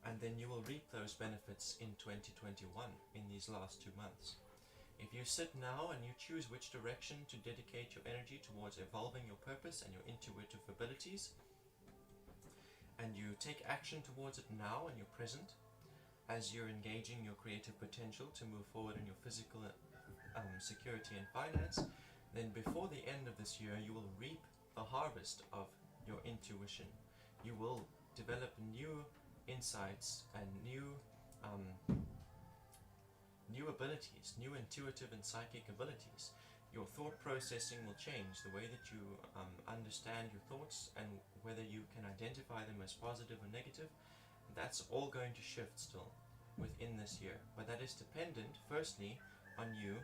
And then you will reap those benefits in 2021, in these last 2 months. If you sit now and you choose which direction to dedicate your energy towards evolving your purpose and your intuitive abilities, and you take action towards it now in your present, as you're engaging your creative potential to move forward in your physical security and finance, then before the end of this year you will reap the harvest of your intuition. You will develop new insights and new abilities, new intuitive and psychic abilities. Your thought processing will change, the way that you understand your thoughts and whether you can identify them as positive or negative. That's all going to shift still within this year, but that is dependent firstly on you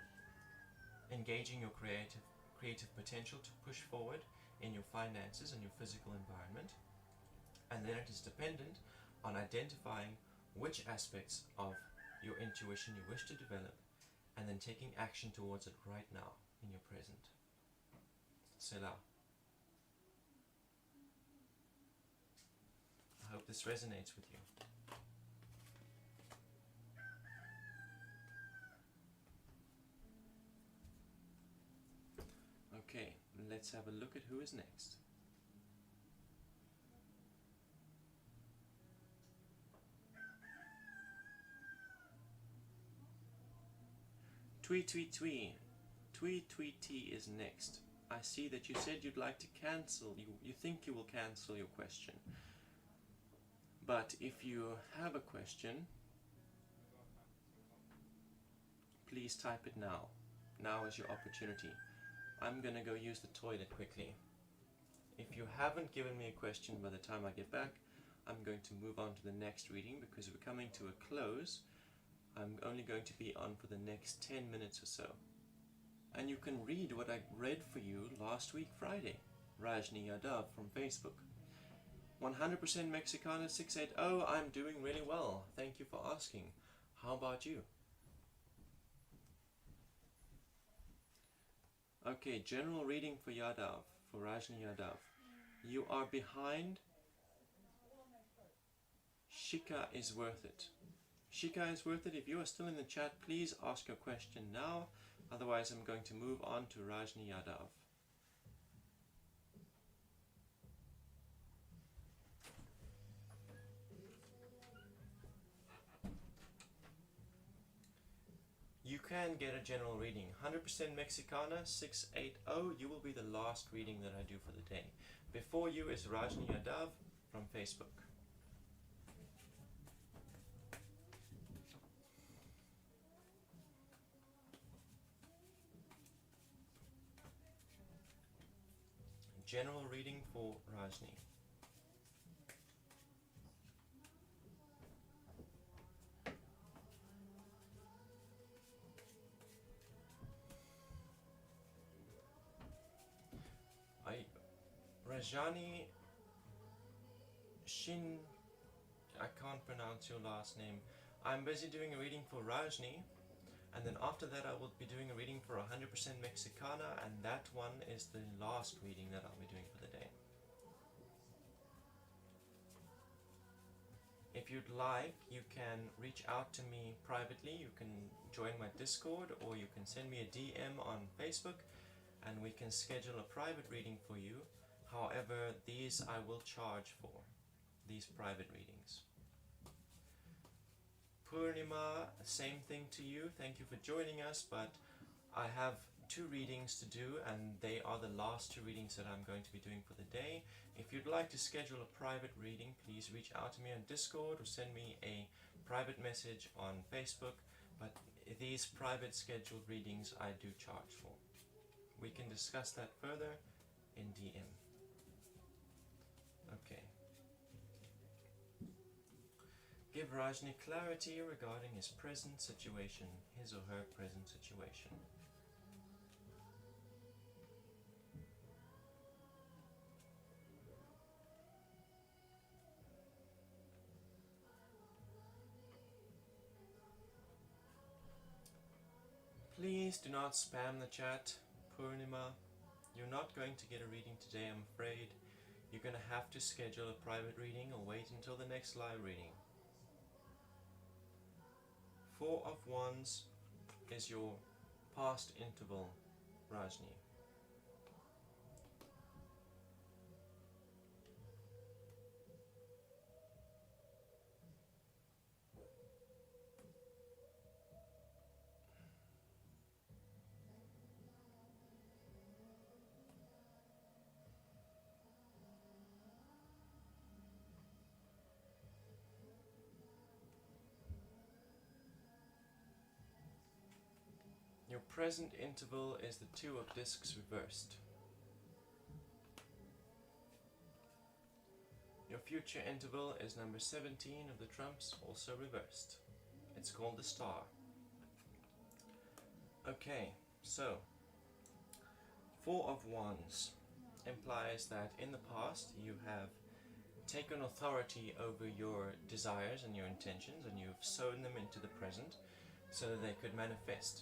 engaging your creative potential to push forward in your finances and your physical environment, and then it is dependent on identifying which aspects of your intuition you wish to develop and then taking action towards it right now in your present. Selah. I hope this resonates with you. Okay, let's have a look at who is next. Twee is next. I see that you said you'd like to cancel, you think you will cancel your question. But if you have a question, please type it now. Now is your opportunity. I'm going to go use the toilet quickly. If you haven't given me a question by the time I get back, I'm going to move on to the next reading because we're coming to a close. I'm only going to be on for the next 10 minutes or so. And you can read what I read for you last week, Friday. Rajni Yadav from Facebook. 100% Mexicana 680. I'm doing really well. Thank you for asking. How about you? Okay, general reading for Yadav, for Rajni Yadav. You are behind. Shika is worth it. Shika is worth it. If you are still in the chat, please ask your question now. Otherwise, I'm going to move on to Rajni Yadav. You can get a general reading. 100% Mexicana 680. You will be the last reading that I do for the day. Before you is Rajni Yadav from Facebook. general reading for Rajni. Rajani Shin, I can't pronounce your last name. I'm busy doing a reading for Rajni, and then after that I will be doing a reading for 100% Mexicana, and that one is the last reading that I'll be doing for the day. If you'd like, you can reach out to me privately. You can join my Discord, or you can send me a DM on Facebook, and we can schedule a private reading for you. However, these I will charge for, these private readings. Purnima, same thing to you. Thank you for joining us, but I have 2 readings to do, and they are the last 2 readings that I'm going to be doing for the day. If you'd like to schedule a private reading, please reach out to me on Discord or send me a private message on Facebook, but these private scheduled readings I do charge for. We can discuss that further in DM. Okay. Give Rajni clarity regarding his present situation, his or her present situation. Please do not spam the chat, Purnima. You're not going to get a reading today, I'm afraid. You're going to have to schedule a private reading or wait until the next live reading. 4 of Wands is your past interval, Rajni. Your present interval is the 2 of Discs reversed. Your future interval is number 17 of the Trumps, also reversed. It's called the Star. Okay, so 4 of Wands implies that in the past you have taken authority over your desires and your intentions, and you've sown them into the present so that they could manifest.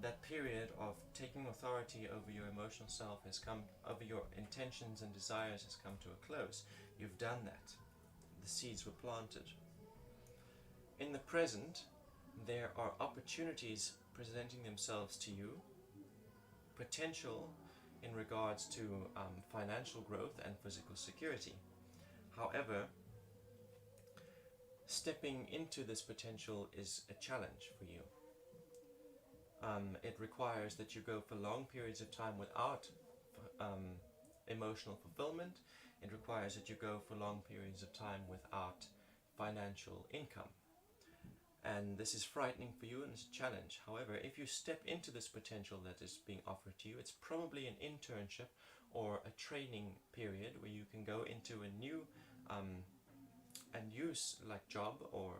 That period of taking authority over your emotional self has come, over your intentions and desires has come to a close. You've done that. The seeds were planted. In the present, there are opportunities presenting themselves to you, potential in regards to financial growth and physical security. However, stepping into this potential is a challenge for you. It requires that you go for long periods of time without emotional fulfillment. It requires that you go for long periods of time without financial income. And this is frightening for you and it's a challenge. However, if you step into this potential that is being offered to you, it's probably an internship or a training period where you can go into a new job or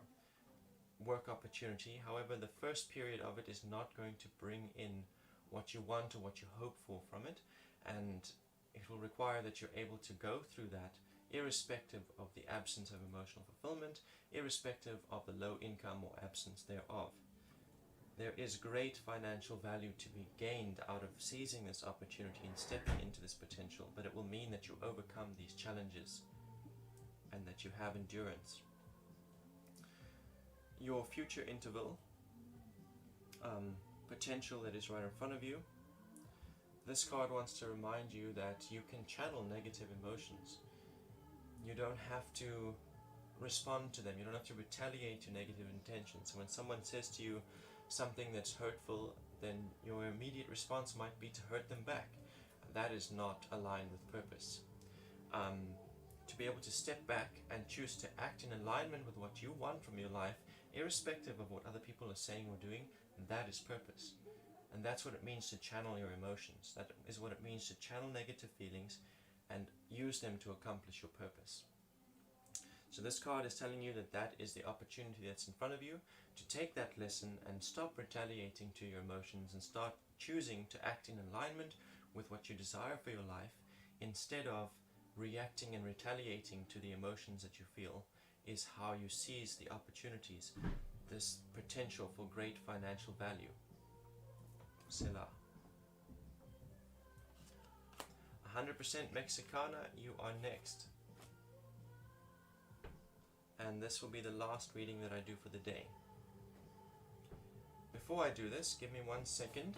work opportunity. However, the first period of it is not going to bring in what you want or what you hope for from it, and it will require that you're able to go through that irrespective of the absence of emotional fulfillment, irrespective of the low income or absence thereof. There is great financial value to be gained out of seizing this opportunity and stepping into this potential, but it will mean that you overcome these challenges and that you have endurance. Your future interval, potential that is right in front of you, this card wants to remind you that you can channel negative emotions. You don't have to respond to them. You don't have to retaliate to negative intentions. So when someone says to you something that's hurtful, then your immediate response might be to hurt them back. That is not aligned with purpose. To be able to step back and choose to act in alignment with what you want from your life, irrespective of what other people are saying or doing, that is purpose. And that's what it means to channel your emotions. That is what it means to channel negative feelings and use them to accomplish your purpose. So this card is telling you that that is the opportunity that's in front of you, to take that lesson and stop retaliating to your emotions and start choosing to act in alignment with what you desire for your life, instead of reacting and retaliating to the emotions that you feel, is how you seize the opportunities, this potential for great financial value. Selah. 100% Mexicana, you are next. And this will be the last reading that I do for the day. Before I do this, give me 1 second.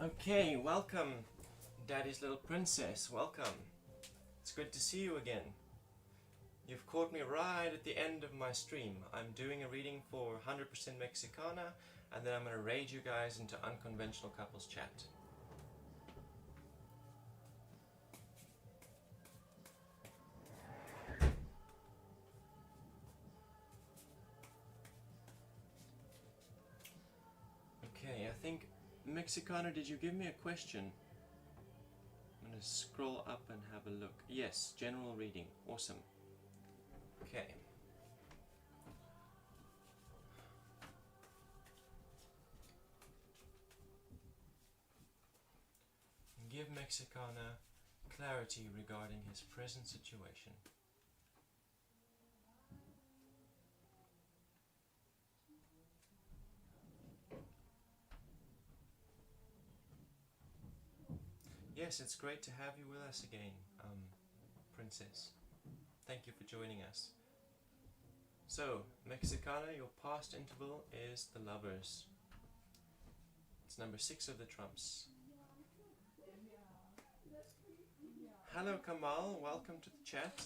Okay, welcome, Daddy's little princess, welcome. It's good to see you again. You've caught me right at the end of my stream. I'm doing a reading for 100% Mexicana, and then I'm going to raid you guys into Unconventional Couples Chat. Okay, I think, Mexicana, did you give me a question? I'm going to scroll up and have a look. Yes, general reading. Awesome. Okay. Give Mexicana clarity regarding his present situation. Yes, it's great to have you with us again, Princess. Thank you for joining us. So, Mexicana, your past interval is the Lovers. It's number 6 of the trumps. Hello Kamal, welcome to the chat.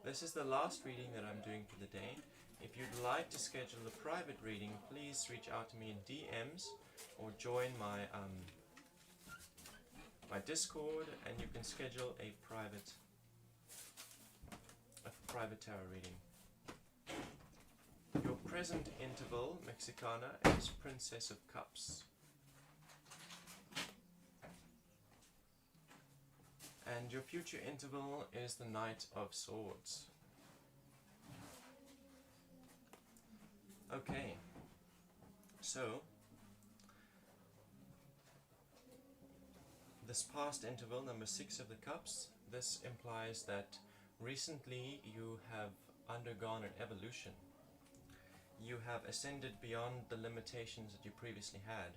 This is the last reading that I'm doing for the day. If you'd like to schedule a private reading, please reach out to me in DMs or join my my Discord, and you can schedule a private tarot reading. Your present interval, Mexicana, is Princess of Cups. And your future interval is the Knight of Swords. Okay, so this past interval, number 6 of the Cups, this implies that recently you have undergone an evolution. You have ascended beyond the limitations that you previously had.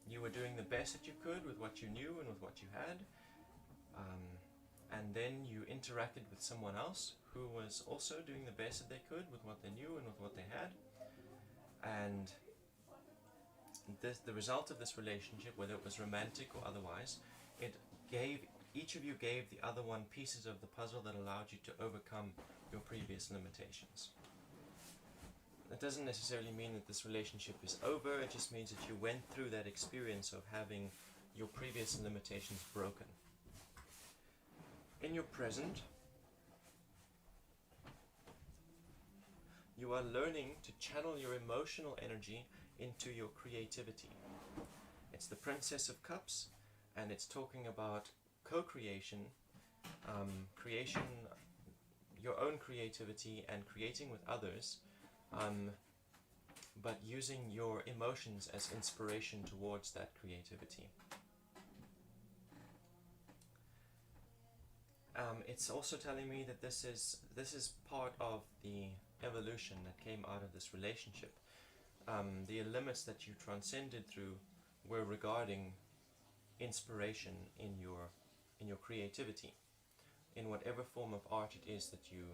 You were doing the best that you could with what you knew and with what you had. And then you interacted with someone else who was also doing the best that they could with what they knew and with what they had. And the result of this relationship, whether it was romantic or otherwise, each of you gave the other one pieces of the puzzle that allowed you to overcome your previous limitations. That doesn't necessarily mean that this relationship is over, it just means that you went through that experience of having your previous limitations broken. In your present, you are learning to channel your emotional energy into your creativity. It's the Princess of Cups, and it's talking about co-creation, creation, your own creativity and creating with others, but using your emotions as inspiration towards that creativity. It's also telling me that this is part of the evolution that came out of this relationship. The limits that you transcended through were regarding inspiration in your creativity, in whatever form of art it is that you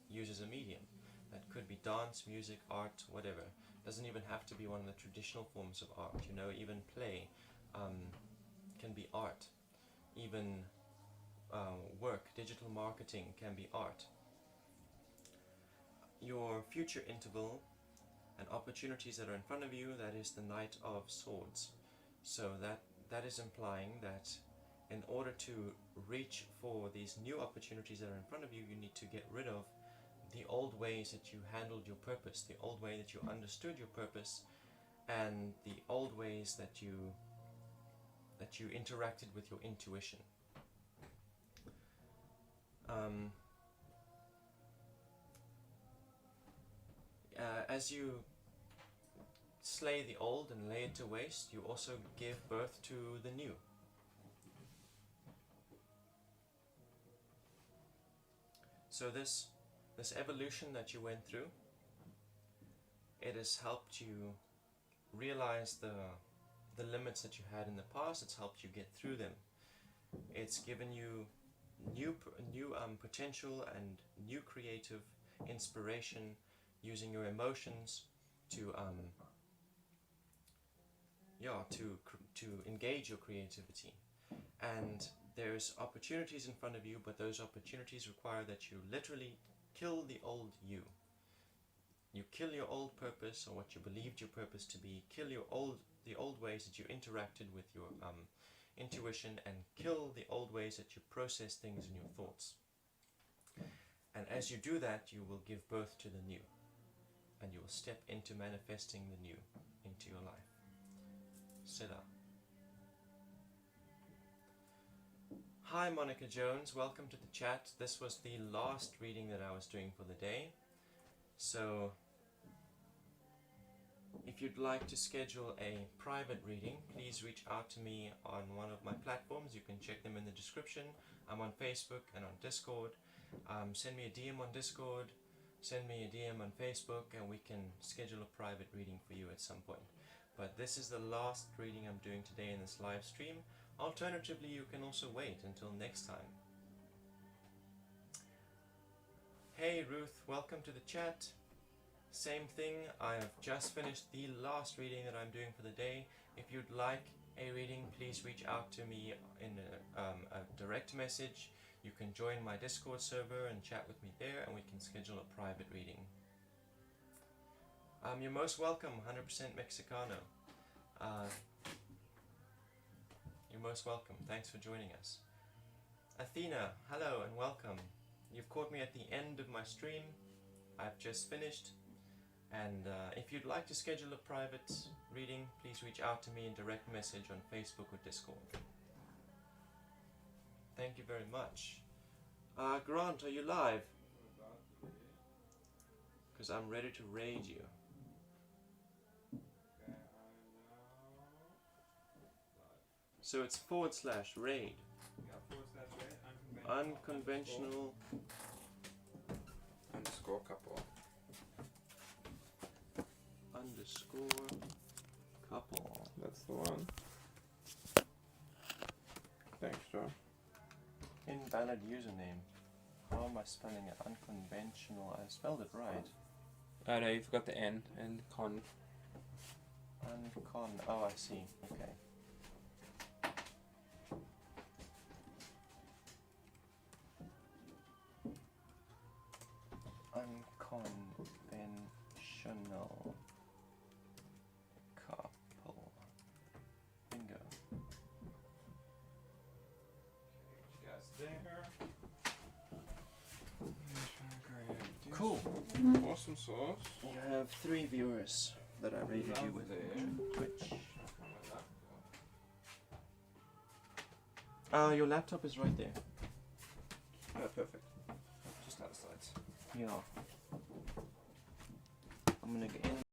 use as a medium. That could be dance, music, art, whatever. Doesn't even have to be one of the traditional forms of art. You know, even play can be art. Even work, digital marketing can be art. Your future interval and opportunities that are in front of you, that is the Knight of Swords. So that is implying that in order to reach for these new opportunities that are in front of you, you need to get rid of the old ways that you handled your purpose, the old way that you understood your purpose, and the old ways that you interacted with your intuition. As you slay the old and lay it to waste, you also give birth to the new. So this evolution that you went through, it has helped you realize the limits that you had in the past. It's helped you get through them. It's given you new potential and new creative inspiration, using your emotions to engage your creativity. And there's opportunities in front of you, but those opportunities require that you literally kill the old you. You kill your old purpose, or what you believed your purpose to be. Kill the old ways that you interacted with your intuition, and kill the old ways that you process things in your thoughts. And as you do that, you will give birth to the new, and you will step into manifesting the new into your life. Selah. Hi Monica Jones, welcome to the chat. This was the last reading that I was doing for the day. So if you'd like to schedule a private reading, please reach out to me on one of my platforms. You can check them in the description. I'm on Facebook and on Discord. Send me a DM on Discord, send me a DM on Facebook, and we can schedule a private reading for you at some point. But this is the last reading I'm doing today in this live stream. Alternatively, you can also wait until next time. Hey Ruth, welcome to the chat. Same thing, I have just finished the last reading that I'm doing for the day. If you'd like a reading, please reach out to me in a direct message. You can join my Discord server and chat with me there, and we can schedule a private reading. You're most welcome, 100% Mexicano. You're most welcome. Thanks for joining us. Athena, hello and welcome. You've caught me at the end of my stream. I've just finished. And if you'd like to schedule a private reading, please reach out to me in direct message on Facebook or Discord. Thank you very much. Grant, are you live? Because I'm ready to raid you. So it's /raid. Yeah, Unconventional underscore couple. Underscore couple. That's the one. Thanks, Joe. Invalid username. How am I spelling it? Unconventional. I spelled it right. Oh no, you forgot the N and con. Uncon. Oh, I see. Okay. Unconventional couple. Bingo. Cool. Awesome sauce. You have 3 viewers that I rated you with Twitch. Your laptop is right there. Oh, perfect. Just outside. Yeah. I'm gonna get in.